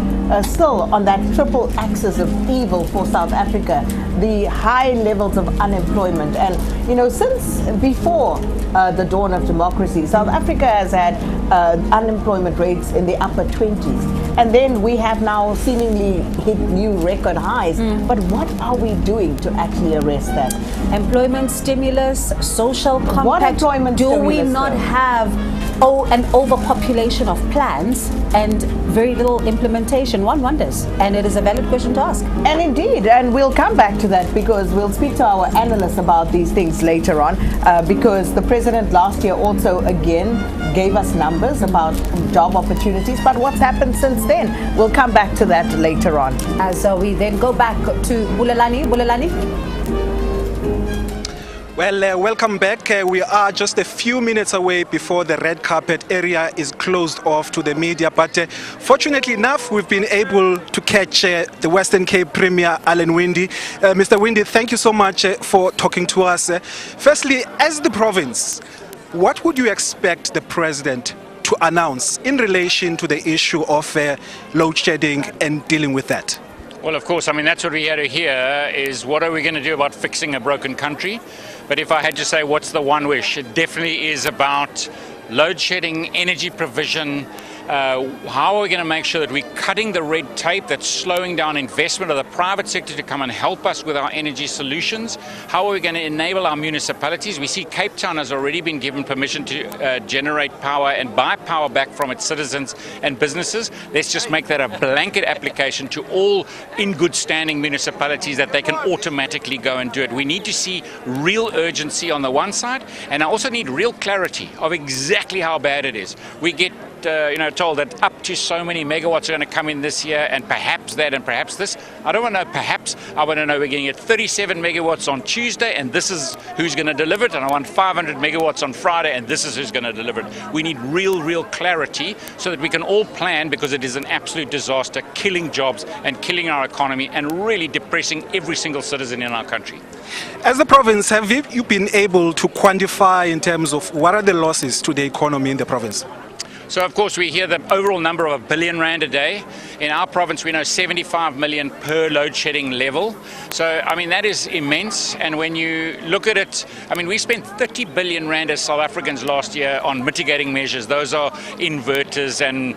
still on that triple axis of evil for South Africa, the high levels of unemployment. And since before the dawn of democracy, South Africa has had unemployment rates in the upper 20s. And then we have now seemingly hit new record highs. But what are we doing to actually arrest that?
Employment stimulus, social compact.
What employment
do
stimulus,
we not have an overpopulation of plans and very little implementation? One wonders, and it is a valid question to ask.
And indeed, and we'll come back to that because we'll speak to our analysts about these things later on, because the President last year also again gave us numbers about job opportunities, but what's happened since then? We'll come back to that later on.
As we then go back to Bulelani.
Well, welcome back. We are just a few minutes away before the red carpet area is closed off to the media. But fortunately enough, we've been able to catch the Western Cape Premier, Alan Winde. Mr. Winde, thank you so much for talking to us. Firstly, as the province, what would you expect the President to announce in relation to the issue of load shedding and dealing with that?
Well, of course, I mean, that's what we had to hear is what are we going to do about fixing a broken country? But if I had to say what's the one wish, it definitely is about load shedding, energy provision. How are we going to make sure that we're cutting the red tape that's slowing down investment of the private sector to come and help us with our energy solutions? How are we going to enable our municipalities? We see Cape Town has already been given permission to generate power and buy power back from its citizens and businesses. Let's just make that a blanket application to all in good standing municipalities that they can automatically go and do it. We need to see real urgency on the one side, and I also need real clarity of exactly how bad it is. We get told that up to so many megawatts are going to come in this year, and perhaps that and perhaps this. I don't want to know perhaps. I want to know we're going to get 37 megawatts on Tuesday, and this is who's going to deliver it, and I want 500 megawatts on Friday, and this is who's going to deliver it. We need real clarity so that we can all plan, because it is an absolute disaster, killing jobs and killing our economy and really depressing every single citizen in our country.
As the province, have you been able to quantify in terms of what are the losses to the economy in the province?
So, of course, we hear the overall number of R1 billion a day. In our province, we know 75 million per load shedding level. So, I mean, that is immense. And when you look at it, I mean, we spent 30 billion rand as South Africans last year on mitigating measures. Those are inverters and,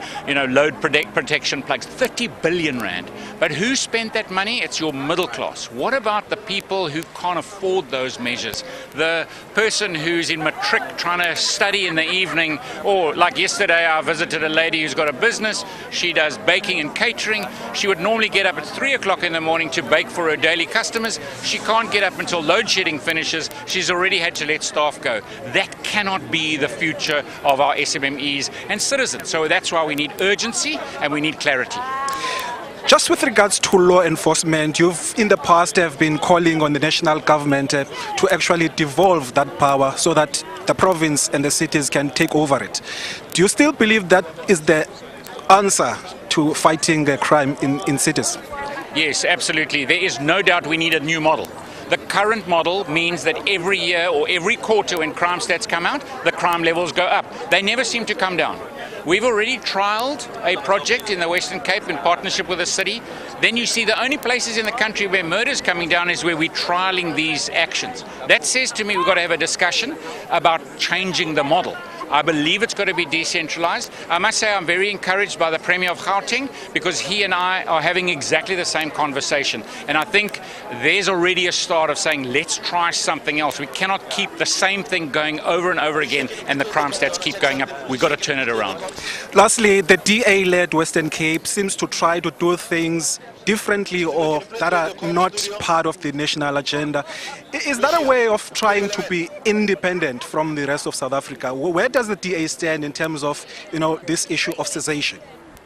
load protection plugs. 30 billion rand. But who spent that money? It's your middle class. What about the people who can't afford those measures? The person who's in matric trying to study in the evening, or like yesterday, I visited a lady who's got a business. She does baking and catering. She would normally get up at 3 o'clock in the morning to bake for her daily customers. She can't get up until load shedding finishes. She's already had to let staff go. That cannot be the future of our SMMEs and citizens. So that's why we need urgency and we need clarity.
Just with regards to law enforcement, you've in the past have been calling on the national government to actually devolve that power so that the province and the cities can take over it. Do you still believe that is the answer to fighting crime in cities?
Yes, absolutely. There is no doubt we need a new model. The current model means that every year or every quarter when crime stats come out, the crime levels go up. They never seem to come down. We've already trialled a project in the Western Cape in partnership with the city. Then you see the only places in the country where murder is coming down is where we're trialling these actions. That says to me we've got to have a discussion about changing the model. I believe it's got to be decentralized. I must say I'm very encouraged by the Premier of Gauteng, because he and I are having exactly the same conversation. And I think there's already a start of saying, let's try something else. We cannot keep the same thing going over and over again and the crime stats keep going up. We've got to turn it around.
Lastly, the DA-led Western Cape seems to try to do things differently or that are not part of the national agenda. Is that a way of trying to be independent from the rest of South Africa? Where does the DA stand in terms of, this issue of cessation?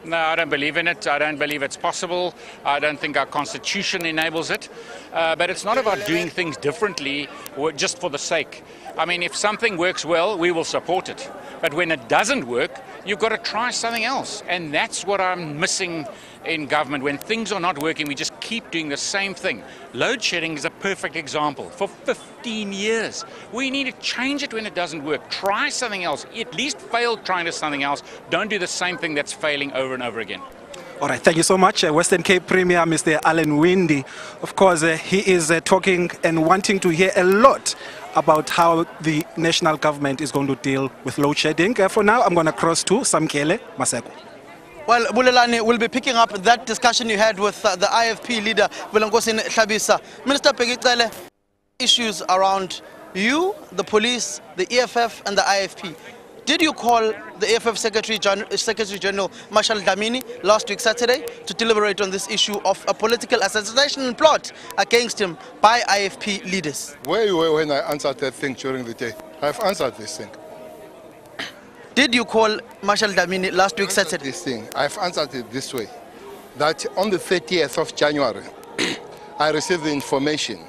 No, I don't believe in it. I don't believe it's possible. I don't think our constitution enables it. But it's not about doing things differently just for the sake. I mean, if something works well, we will support it. But when it doesn't work, you've got to try something else. And that's what I'm missing in government. When things are not working, we just keep doing the same thing. Load shedding is a perfect example. For 15 years, we need to change it when it doesn't work. Try something else. At least fail trying to something else. Don't do the same thing that's failing over and over again.
All right, thank you so much, Western Cape Premier, Mr. Alan Winde. Of course, he is talking and wanting to hear a lot about how the national government is going to deal with load shedding. For now, I'm going to cross to Samkele Maseko.
Well, Bulelani, we'll be picking up that discussion you had with the IFP leader, Vilangosini Hlabisa. Minister Pegicele, issues around you, the police, the EFF and the IFP. Did you call the EFF Secretary General Marshal Dlamini last week Saturday to deliberate on this issue of a political assassination plot against him by IFP leaders?
Where you were when I answered that thing during the day? I've answered this thing.
Did you call Marshal Dlamini last week Saturday?
This thing, I've answered it this way, that on the 30th of January, I received the information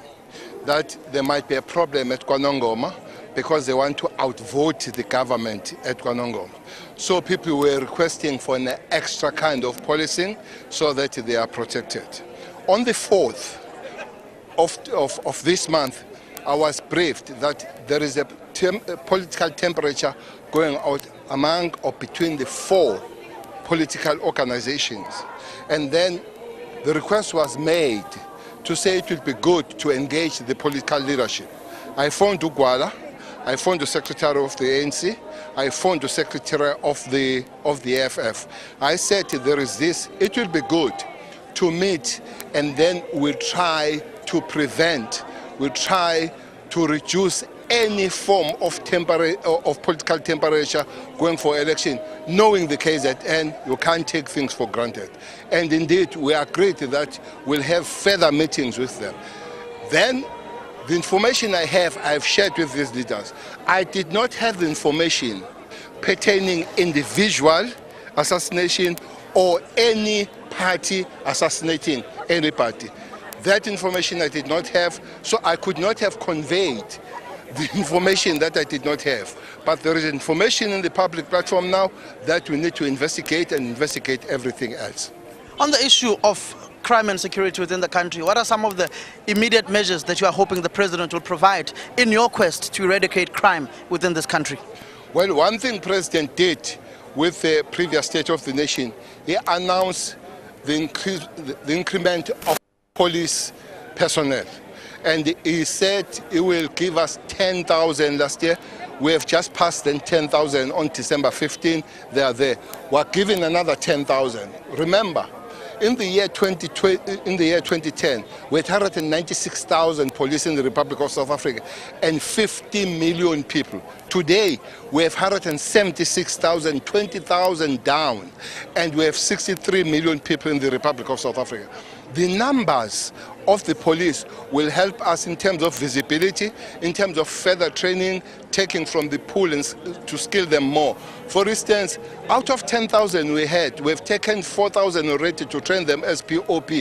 that there might be a problem at KwaNongoma because they want to outvote the government at KwaNongoma. So people were requesting for an extra kind of policing so that they are protected. On the 4th of this month, I was briefed that there is a political temperature going out among or between the 4 political organizations. And then the request was made to say it would be good to engage the political leadership. I phoned Ugwala, I phoned the Secretary of the ANC, I phoned the Secretary of the FF. I said there is this, it will be good to meet, and then we'll try to prevent, we'll try to reduce any form of political temperature going for election, knowing the case at end, you can't take things for granted. And indeed, we agreed that we'll have further meetings with them. Then, the information I have, I've shared with these leaders. I did not have the information pertaining individual assassination or any party assassinating any party. That information I did not have, so I could not have conveyed the information that I did not have. But there is information in the public platform now that we need to investigate and investigate everything else.
On the issue of crime and security within the country, what are some of the immediate measures that you are hoping the president will provide in your quest to eradicate crime within this country?
Well, one thing President did with the previous State of the Nation, he announced the increment of police personnel. And he said he will give us 10,000 last year. We have just passed 10,000 on December 15. They are there. We're giving another 10,000. Remember, in the year 2010, we had 196,000 police in the Republic of South Africa and 50 million people. Today, we have 176,000, 20,000 down, and we have 63 million people in the Republic of South Africa. The numbers of the police will help us in terms of visibility, in terms of further training, taking from the pool and to skill them more. For instance, out of 10,000 we had, we've taken 4,000 already to train them as POP.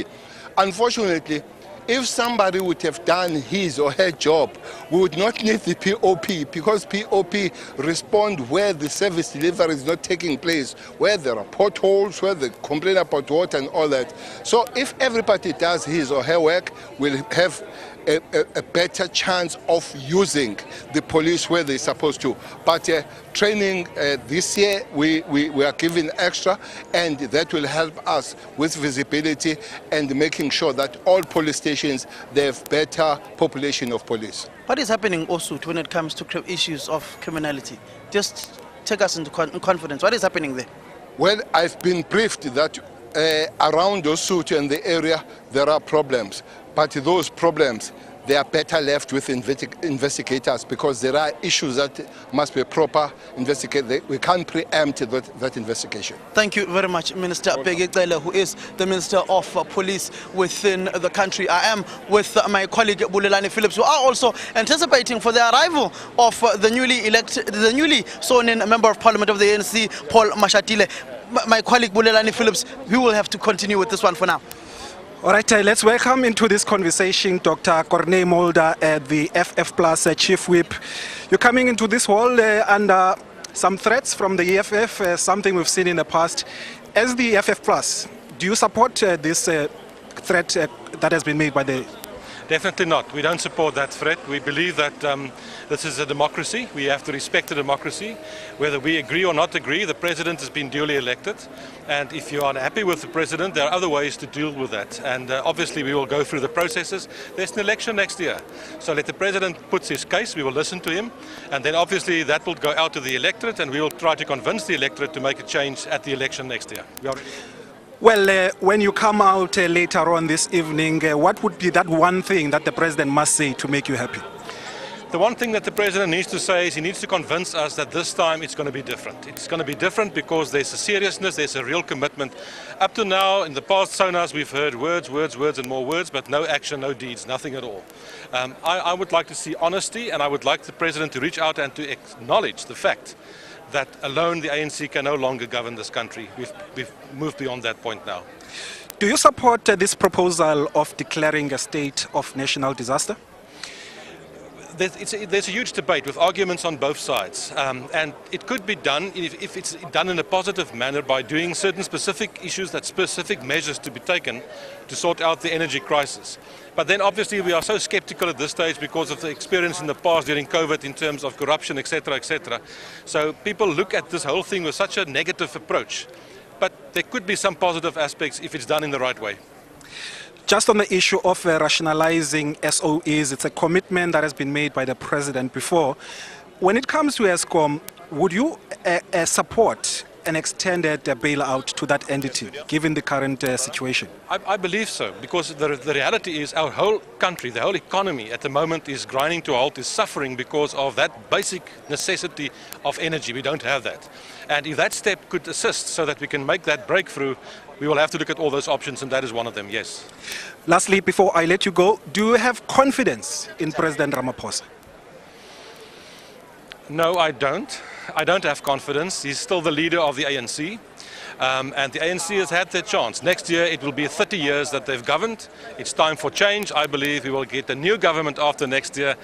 Unfortunately, if somebody would have done his or her job, we would not need the POP, because POP respond where the service delivery is not taking place, where there are potholes, where they complain about water and all that. So if everybody does his or her work, we'll have a better chance of using the police where they're supposed to. But training this year, we are giving extra, and that will help us with visibility and making sure that all police stations, they have better population of police.
What is happening also when it comes to issues of criminality? Just take us into confidence. What is happening there?
Well, I've been briefed that around Osut and the area, there are problems. But those problems, they are better left with investigators, because there are issues that must be proper investigated. We can't preempt that investigation.
Thank you very much, Minister Bheki Cele, who is the Minister of Police within the country. I am with my colleague Bulelani Phillips, who are also anticipating for the arrival of the newly sworn-in Member of Parliament of the ANC, Paul Mashatile. My colleague Bulelani Phillips, we will have to continue with this one for now.
All right, let's welcome into this conversation Dr. Corne Mulder, the FF Plus Chief Whip. You're coming into this hall under some threats from the EFF, something we've seen in the past. As the FF Plus, do you support this threat that has been made by the...
Definitely not. We don't support that threat. We believe that this is a democracy. We have to respect the democracy. Whether we agree or not agree, the president has been duly elected. And if you are unhappy with the president, there are other ways to deal with that. And obviously we will go through the processes. There's an election next year. So let the president put his case, we will listen to him. And then obviously that will go out to the electorate, and we will try to convince the electorate to make a change at the election next year.
Well, when you come out later on this evening, what would be that one thing that the president must say to make you happy?
The one thing that the president needs to say is he needs to convince us that this time it's going to be different. It's going to be different because there's a seriousness, there's a real commitment. Up to now, in the past sonars, we've heard words, words, words and more words, but no action, no deeds, nothing at all. I would like to see honesty, and I would like the president to reach out and to acknowledge the fact that alone the ANC can no longer govern this country. We've moved beyond that point now.
Do you support this proposal of declaring a state of national disaster?
there's a huge debate with arguments on both sides, and it could be done if it's done in a positive manner by doing certain specific issues, that specific measures to be taken to sort out the energy crisis. But then obviously we are so skeptical at this stage because of the experience in the past during COVID in terms of corruption, etc., etc. So people look at this whole thing with such a negative approach. But there could be some positive aspects if it's done in the right way.
Just on the issue of rationalizing SOEs, it's a commitment that has been made by the president before. When it comes to Eskom, would you support an extended bailout to that entity, given the current situation?
I believe so, because the reality is our whole country, the whole economy at the moment is grinding to a halt, is suffering because of that basic necessity of energy. We don't have that. And if that step could assist so that we can make that breakthrough, we will have to look at all those options, and that is one of them, yes.
Lastly, before I let you go, do you have confidence in President Ramaphosa?
No, I don't. I don't have confidence. He's still the leader of the ANC. And the ANC has had their chance. Next year it will be 30 years that they've governed. It's time for change. I believe we will get a new government after next year,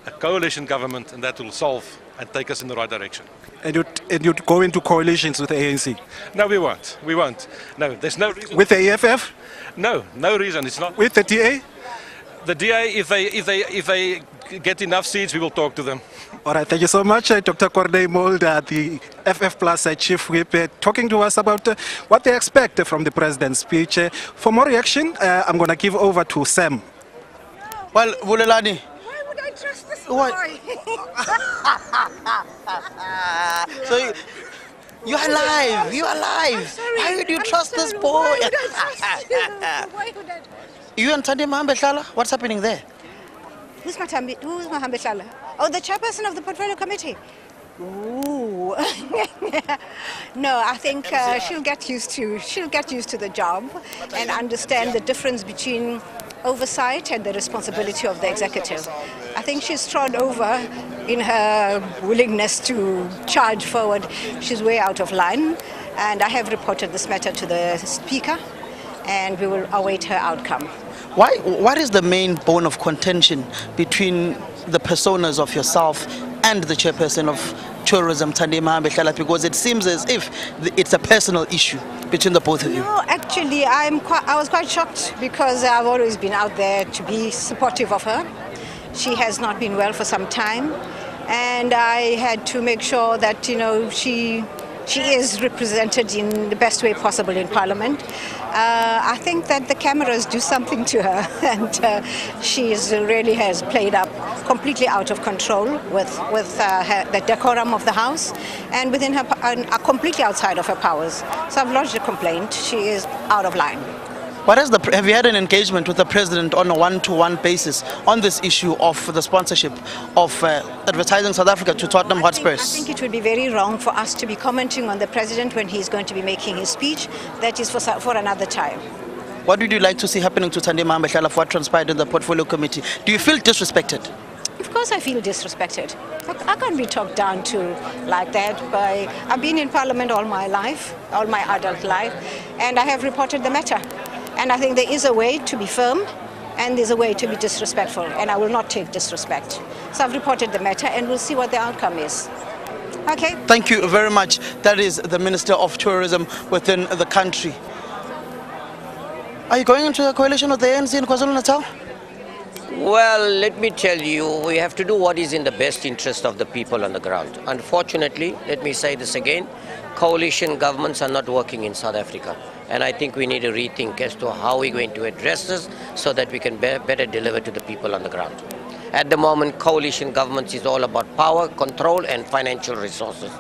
a coalition government, and that will solve and take us in the right direction.
And you'd go into coalitions with the ANC?
No, we won't. We won't. No, there's no reason.
With the EFF?
No, no reason. It's not.
With the DA?
The DA, if they get enough seats, we will talk to them.
All right, thank you so much, Dr. Corday Mulder, the FF Plus Chief Whip, talking to us about what they expect from the president's speech. For more reaction, I'm going to give over to Sam.
Well, Bulelani.
Why would I trust this
What?
boy?
So you're alive. You're alive. Why would you trust this boy?
Why would I trust you? Why would I trust
You and Tandi Mahambe, what's happening there?
Who's Mahambe Hlala? Oh, the chairperson of the portfolio committee. Ooh. No, I think she'll get used to the job and understand the difference between oversight and the responsibility of the executive. I think she's trod over in her willingness to charge forward. She's way out of line, and I have reported this matter to the speaker, and we will await her outcome.
What is the main bone of contention between the personas of yourself and the chairperson of tourism, Tandi Mahambe Hlala, because it seems as if it's a personal issue between the both of you?
No, actually, I was quite shocked because I've always been out there to be supportive of her. She has not been well for some time, and I had to make sure that, you know, she is represented in the best way possible in Parliament. I think that the cameras do something to her, and she really has played up completely out of control with the decorum of the House, and within her, completely outside of her powers. So I've lodged a complaint. She is out of line.
Have you had an engagement with the president on a one-to-one basis on this issue of the sponsorship of advertising South Africa to Tottenham Hotspurs?
I think it would be very wrong for us to be commenting on the president when he's going to be making his speech. That is for another time.
What would you like to see happening to Tandi Mahambe Hlala for what transpired in the portfolio committee? Do you feel disrespected?
Of course I feel disrespected. I can't be talked down to like that. I've been in Parliament all my life, all my adult life, and I have reported the matter. And I think there is a way to be firm, and there's a way to be disrespectful, and I will not take disrespect. So I've reported the matter, and we'll see what the outcome is. Okay?
Thank you very much. That is the Minister of Tourism within the country. Are you going into a coalition with the ANC in KwaZulu-Natal?
Well, let me tell you, we have to do what is in the best interest of the people on the ground. Unfortunately, let me say this again, coalition governments are not working in South Africa. And I think we need to rethink as to how we're going to address this so that we can better deliver to the people on the ground. At the moment, coalition governments is all about power, control, and financial resources.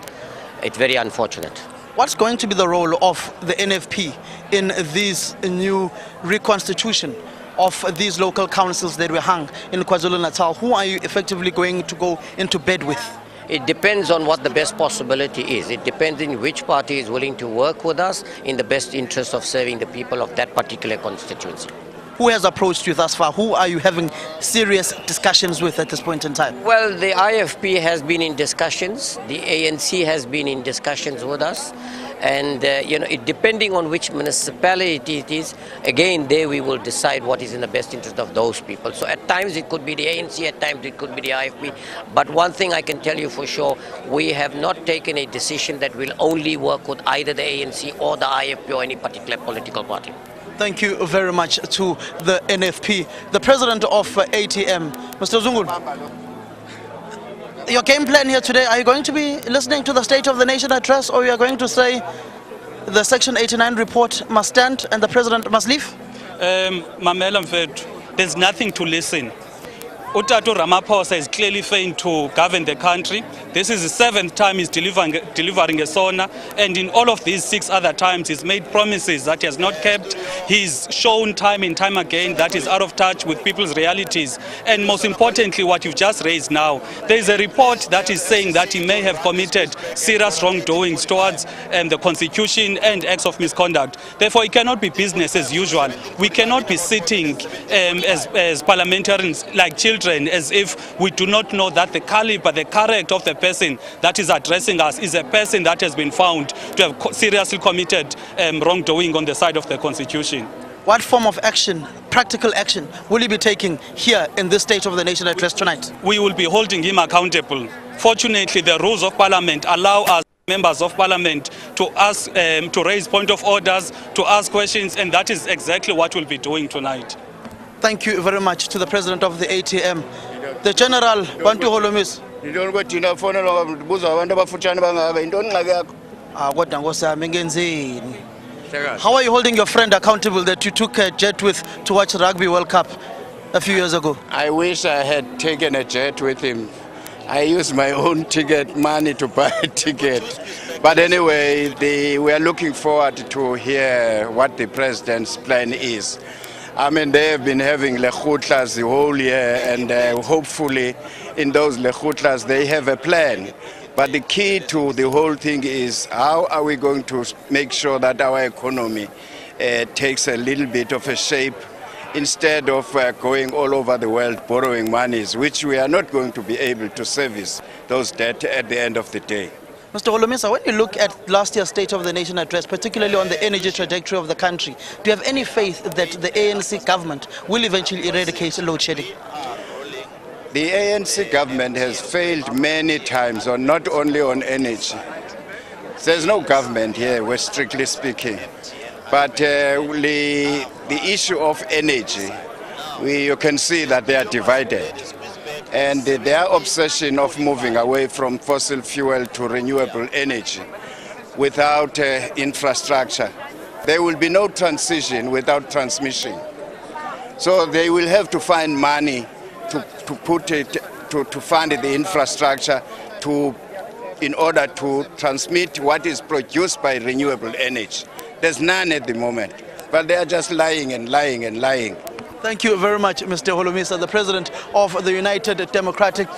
It's very unfortunate.
What's going to be the role of the NFP in this new reconstitution of these local councils that were hung in KwaZulu-Natal? Who are you effectively going to go into bed with?
It depends on what the best possibility is. It depends on which party is willing to work with us in the best interest of serving the people of that particular constituency.
Who has approached you thus far? Who are you having serious discussions with at this point in time?
Well, the IFP has been in discussions. The ANC has been in discussions with us. And, depending on which municipality it is, again, there we will decide what is in the best interest of those people. So at times it could be the ANC, at times it could be the IFP. But one thing I can tell you for sure, we have not taken a decision that will only work with either the ANC or the IFP or any particular political party.
Thank you very much to the NFP. The president of ATM, Mr. Zungul. Your game plan here today, are you going to be listening to the State of the Nation address, or you are going to say the Section 89 report must stand and the president must leave?
Mamela Mfethu, there's nothing to listen. Utatu Ramaphosa is clearly failing to govern the country. This is the 7th time he's delivering a SONA, and in all of these 6 other times he's made promises that he has not kept. He's shown time and time again that he's out of touch with people's realities. And most importantly, what you've just raised now, there is a report that is saying that he may have committed serious wrongdoings towards the Constitution and acts of misconduct. Therefore, it cannot be business as usual. We cannot be sitting as parliamentarians like children, as if we do not know that the caliber, the character of the person that is addressing us is a person that has been found to have seriously committed wrongdoing on the side of the Constitution.
What form of action, practical action, will you be taking here in this State of the Nation address tonight?
We will be holding him accountable. Fortunately, the rules of Parliament allow us, members of Parliament, to ask, to raise point of orders, to ask questions, and that is exactly what we'll be doing tonight.
Thank you very much to the president of the ATM, the General Bantu Holomisa. How are you holding your friend accountable that you took a jet with to watch Rugby World Cup a few years ago?
I wish I had taken a jet with him. I used my own ticket money to buy a ticket. But anyway, we are looking forward to hear what the president's plan is. I mean, they have been having lechutlas the whole year, and hopefully in those lechutlas they have a plan. But the key to the whole thing is how are we going to make sure that our economy takes a little bit of a shape instead of going all over the world borrowing monies, which we are not going to be able to service those debt at the end of the day.
Mr. Holomisa, when you look at last year's State of the Nation address, particularly on the energy trajectory of the country, do you have any faith that the ANC government will eventually eradicate load shedding?
The ANC government has failed many times, not only on energy. There's no government here, we're strictly speaking. But the issue of energy, you can see that they are divided. And their obsession of moving away from fossil fuel to renewable energy without infrastructure, there will be no transition without transmission. So they will have to find money to put it, to fund the infrastructure in order to transmit what is produced by renewable energy. There's none at the moment, but they are just lying and lying and lying.
Thank you very much, Mr. Holomisa, the president of the United Democratic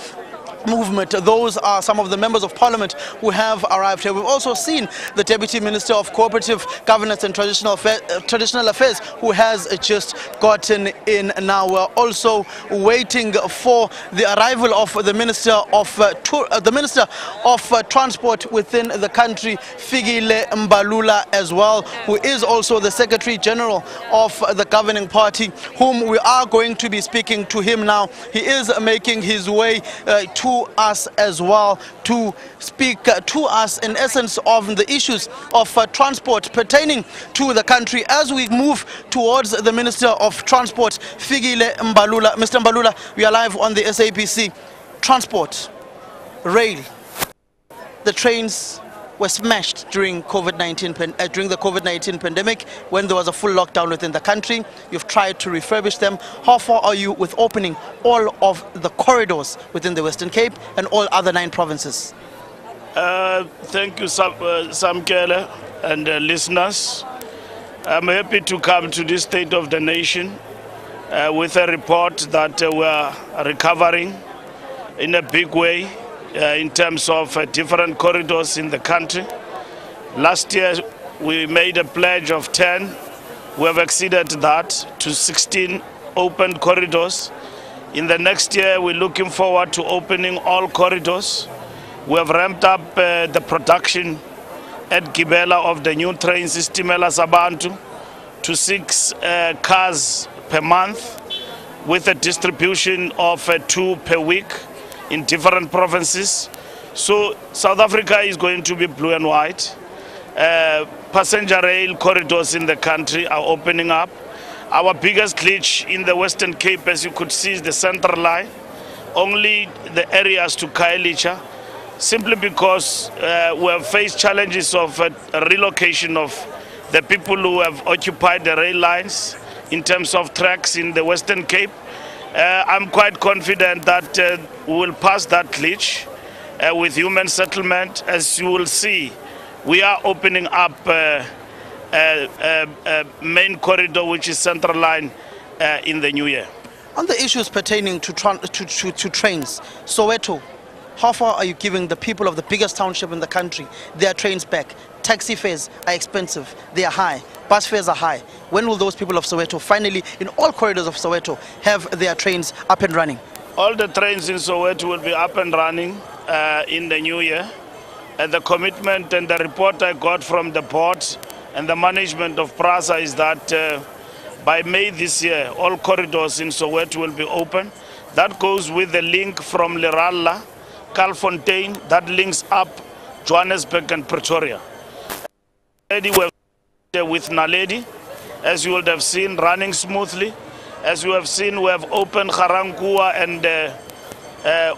Movement. Those are some of the members of parliament who have arrived here. We've also seen the Deputy Minister of Cooperative Governance and Traditional Affairs who has just gotten in now. We're also waiting for the arrival of the Minister of Transport within the country, Fikile Mbalula, as well, who is also the Secretary General of the governing party, whom we are going to be speaking to him now. He is making his way to us as well to speak to us in essence of the issues of transport pertaining to the country as we move towards the Minister of Transport, Fikile Mbalula. Mr. Mbalula, we are live on the SABC. Transport, rail, the trains were smashed during the COVID-19 pandemic when there was a full lockdown within the country. You've tried to refurbish them. How far are you with opening all of the corridors within the Western Cape and all other 9 provinces?
Thank you, Samkele and listeners. I'm happy to come to this State of the Nation with a report that we are recovering in a big way in terms of different corridors in the country. Last year we made a pledge of 10.
We have exceeded that to 16 open corridors. In the next year, we're looking forward to opening all corridors. We have ramped up the production at Gibela of the new train system, Ela Sabantu, to 6 cars per month, with a distribution of 2 per week in different provinces. So South Africa is going to be blue and white. Passenger rail corridors in the country are opening up. Our biggest glitch in the Western Cape, as you could see, is the Central Line. Only the areas to Khayelitsha, simply because we have faced challenges of relocation of the people who have occupied the rail lines in terms of tracks in the Western Cape. I'm quite confident that we will pass that glitch with human settlement. As you will see, we are opening up main corridor, which is Central Line, in the new year.
On the issues pertaining to trains, Soweto, how far are you giving the people of the biggest township in the country their trains back? Taxi fares are expensive, they are high, bus fares are high. When will those people of Soweto finally, in all corridors of Soweto, have their trains up and running?
All the trains in Soweto will be up and running in the new year. And the commitment and the report I got from the board and the management of PRASA is that by May this year, all corridors in Soweto will be open. That goes with the link from Leralla, Calfontaine, that links up Johannesburg and Pretoria. Already we're with Naledi, as you would have seen, running smoothly. As you have seen, we have opened Ga-Rankuwa, and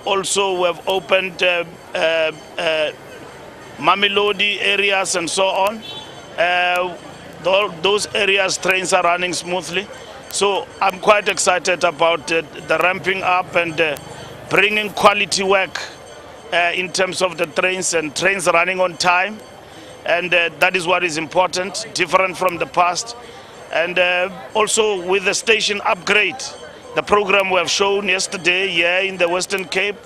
also we have opened Mamelodi areas and so on. Those areas, trains are running smoothly. So I'm quite excited about the ramping up and bringing quality work in terms of the trains, and trains running on time. And that is what is important, different from the past. And also with the station upgrade, the program we have shown yesterday here in the Western Cape,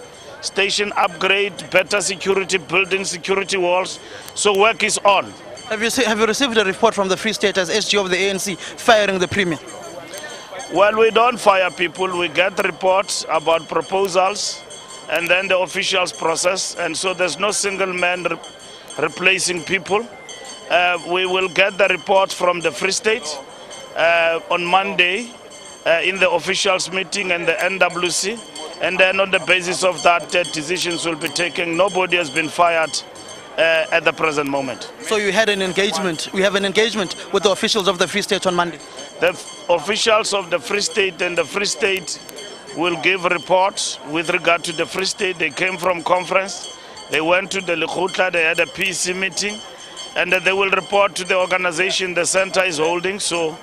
station upgrade, better security, building security walls. So work is on.
Have you received a report from the Free State as SG of the ANC firing the Premier?
Well, we don't fire people. We get reports about proposals and then the officials process. And so there's no single man replacing people. We will get the report from the Free State on Monday in the officials meeting and the NWC. And then on the basis of that, decisions will be taken. Nobody has been fired at the present moment.
So you had an engagement, we have an engagement with the officials of the Free State on Monday?
The officials of the Free State and the Free State will give reports with regard to the Free State. They came from conference, they went to the Lekgotla, they had a PC meeting, and they will report to the organization the center is holding. So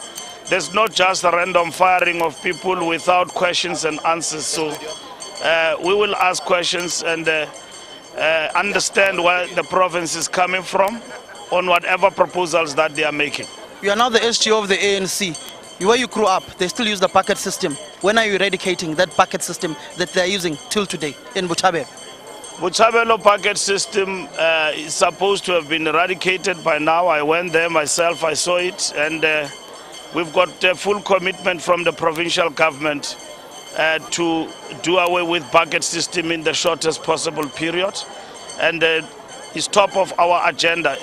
there's not just a random firing of people without questions and answers. So we will ask questions and understand where the province is coming from on whatever proposals that they are making.
You are now the SGO of the ANC. Where you grew up, they still use the bucket system. When are you eradicating that bucket system that they are using till today in Botshabelo?
Botshabelo bucket system is supposed to have been eradicated by now. I went there myself, I saw it, and we've got full commitment from the provincial government to do away with bucket system in the shortest possible period, and it's top of our agenda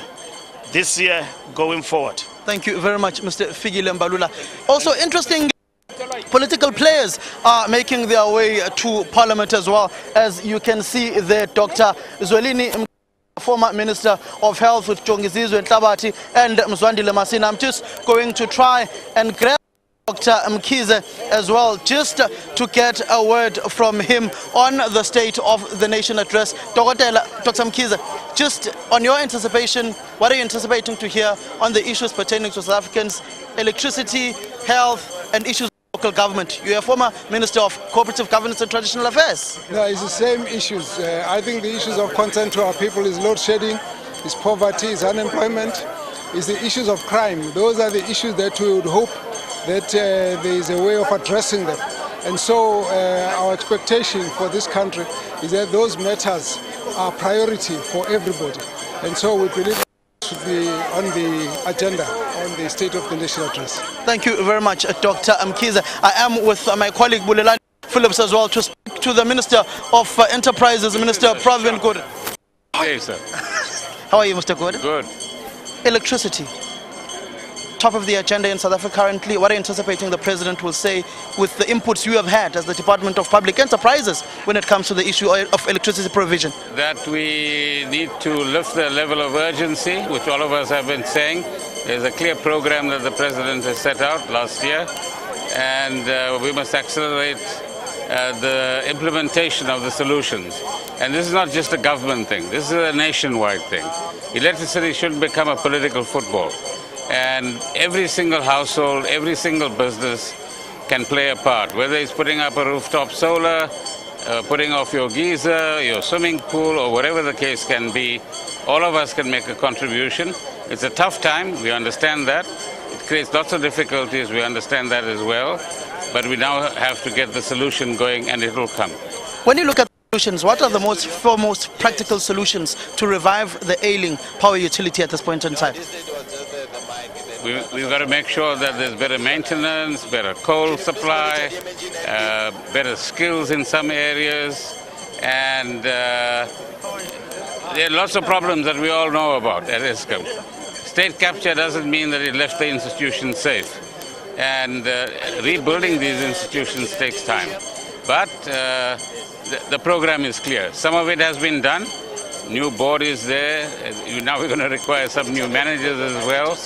this year going forward.
Thank you very much, Mr. Fikile Mbalula. Also interesting, political players are making their way to Parliament as well. As you can see there, Dr. Zwelini, former Minister of Health with Jongizizwe Nhlabathi, and Mzwandile Masina. I'm just going to try and grab Dr. Mkhize as well, just to get a word from him on the State of the Nation address. Dr. Mkhize, just on your anticipation, what are you anticipating to hear on the issues pertaining to South Africans, electricity, health, and issues of local government? You are a former Minister of Cooperative Governance and Traditional Affairs.
No, it's the same issues. I think the issues of concern to our people is load shedding, is poverty, is unemployment, is the issues of crime. Those are the issues that we would hope that there is a way of addressing them. And so our expectation for this country is that those matters are priority for everybody. And so we believe it should be on the agenda on the State of the Nation address.
Thank you very much, Dr. Mkhize. I am with my colleague Bulelani Phillips as well to speak to the Minister of Enterprises, Minister Pravin Gordhan.
Hey, sir.
How are you, Mr. Gordhan?
Good.
Electricity, top of the agenda in South Africa currently. What are you anticipating the President will say with the inputs you have had as the Department of Public Enterprises when it comes to the issue of electricity provision?
That we need to lift the level of urgency, which all of us have been saying. There's a clear program that the President has set out last year, and we must accelerate the implementation of the solutions. And this is not just a government thing, this is a nationwide thing. Electricity shouldn't become a political football. And every single household, every single business can play a part, whether it's putting up a rooftop solar, putting off your geyser, your swimming pool, or whatever the case can be. All of us can make a contribution. It's a tough time, we understand that. It creates lots of difficulties, we understand that as well. But we now have to get the solution going, and it will come.
When you look at solutions, what are the most practical solutions to revive the ailing power utility at this point in time?
We've got to make sure that there's better maintenance, better coal supply, better skills in some areas, and there are lots of problems that we all know about at Eskom. State capture doesn't mean that it left the institutions safe, and rebuilding these institutions takes time. But the program is clear. Some of it has been done. New board is there. Now we're going to require some new managers as well.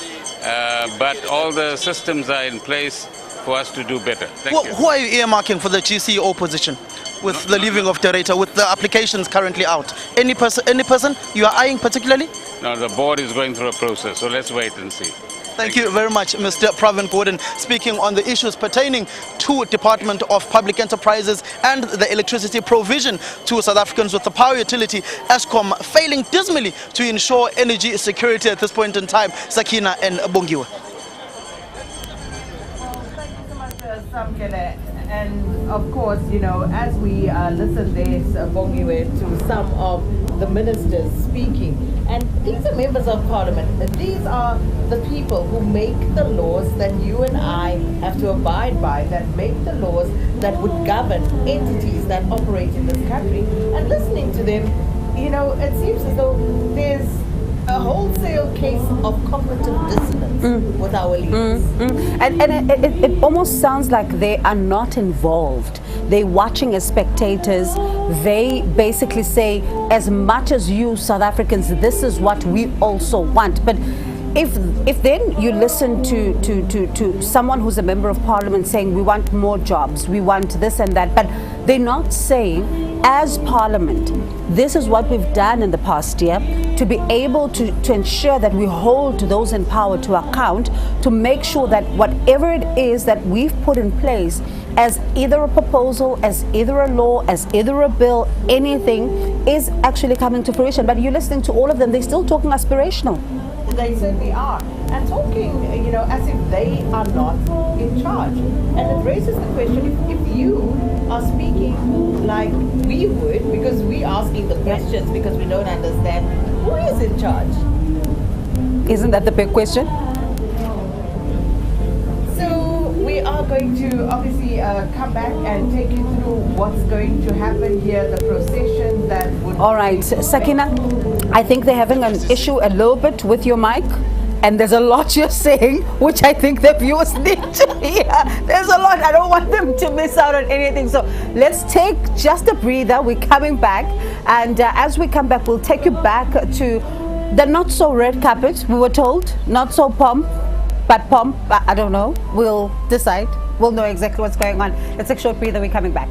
But all the systems are in place for us to do better. Thank you.
Who are you earmarking for the GCO position with the leaving of Director, with the applications currently out? Any person you are eyeing particularly?
No, the board is going through a process, so let's wait and see.
Thank you very much, Mr. Pravin Gordhan, speaking on the issues pertaining to Department of Public Enterprises and the electricity provision to South Africans, with the power utility Eskom failing dismally to ensure energy security at this point in time. Sakina and Bongiwe.
And of course, you know, as we listen there, Bongiwe, to some of the ministers speaking, and these are members of parliament, these are the people who make the laws that you and I have to abide by, that make the laws that would govern entities that operate in this country. And listening to them, you know, it seems as though there's a wholesale case of cognitive dissonance with our leaders.
And it almost sounds like they are not involved. They're watching as spectators. They basically say, as much as you South Africans, this is what we also want. But if then you listen to someone who's a member of parliament saying we want more jobs, we want this and that, but they're not saying, as parliament, this is what we've done in the past year to be able to ensure that we hold those in power to account, to make sure that whatever it is that we've put in place as either a proposal, as either a law, as either a bill, anything is actually coming to fruition. But you're listening to all of them, they're still talking aspirational.
They certainly are. And talking, you know, as if they are not in charge. And it raises the question, if you are speaking like we would, because we're asking the questions because we don't understand, who is in charge?
Isn't that the big question?
So we are going to obviously come back and take you through what's going to happen here, the procession that would...
All right, Sakina, I think they're having an issue a little bit with your mic. And there's a lot you're saying, which I think the viewers need to hear. There's a lot. I don't want them to miss out on anything. So let's take just a breather. We're coming back. And as we come back, we'll take you back to the not so red carpet, we were told. Not so pomp, but pomp. I don't know. We'll decide. We'll know exactly what's going on. Let's take a short breather. We're coming back.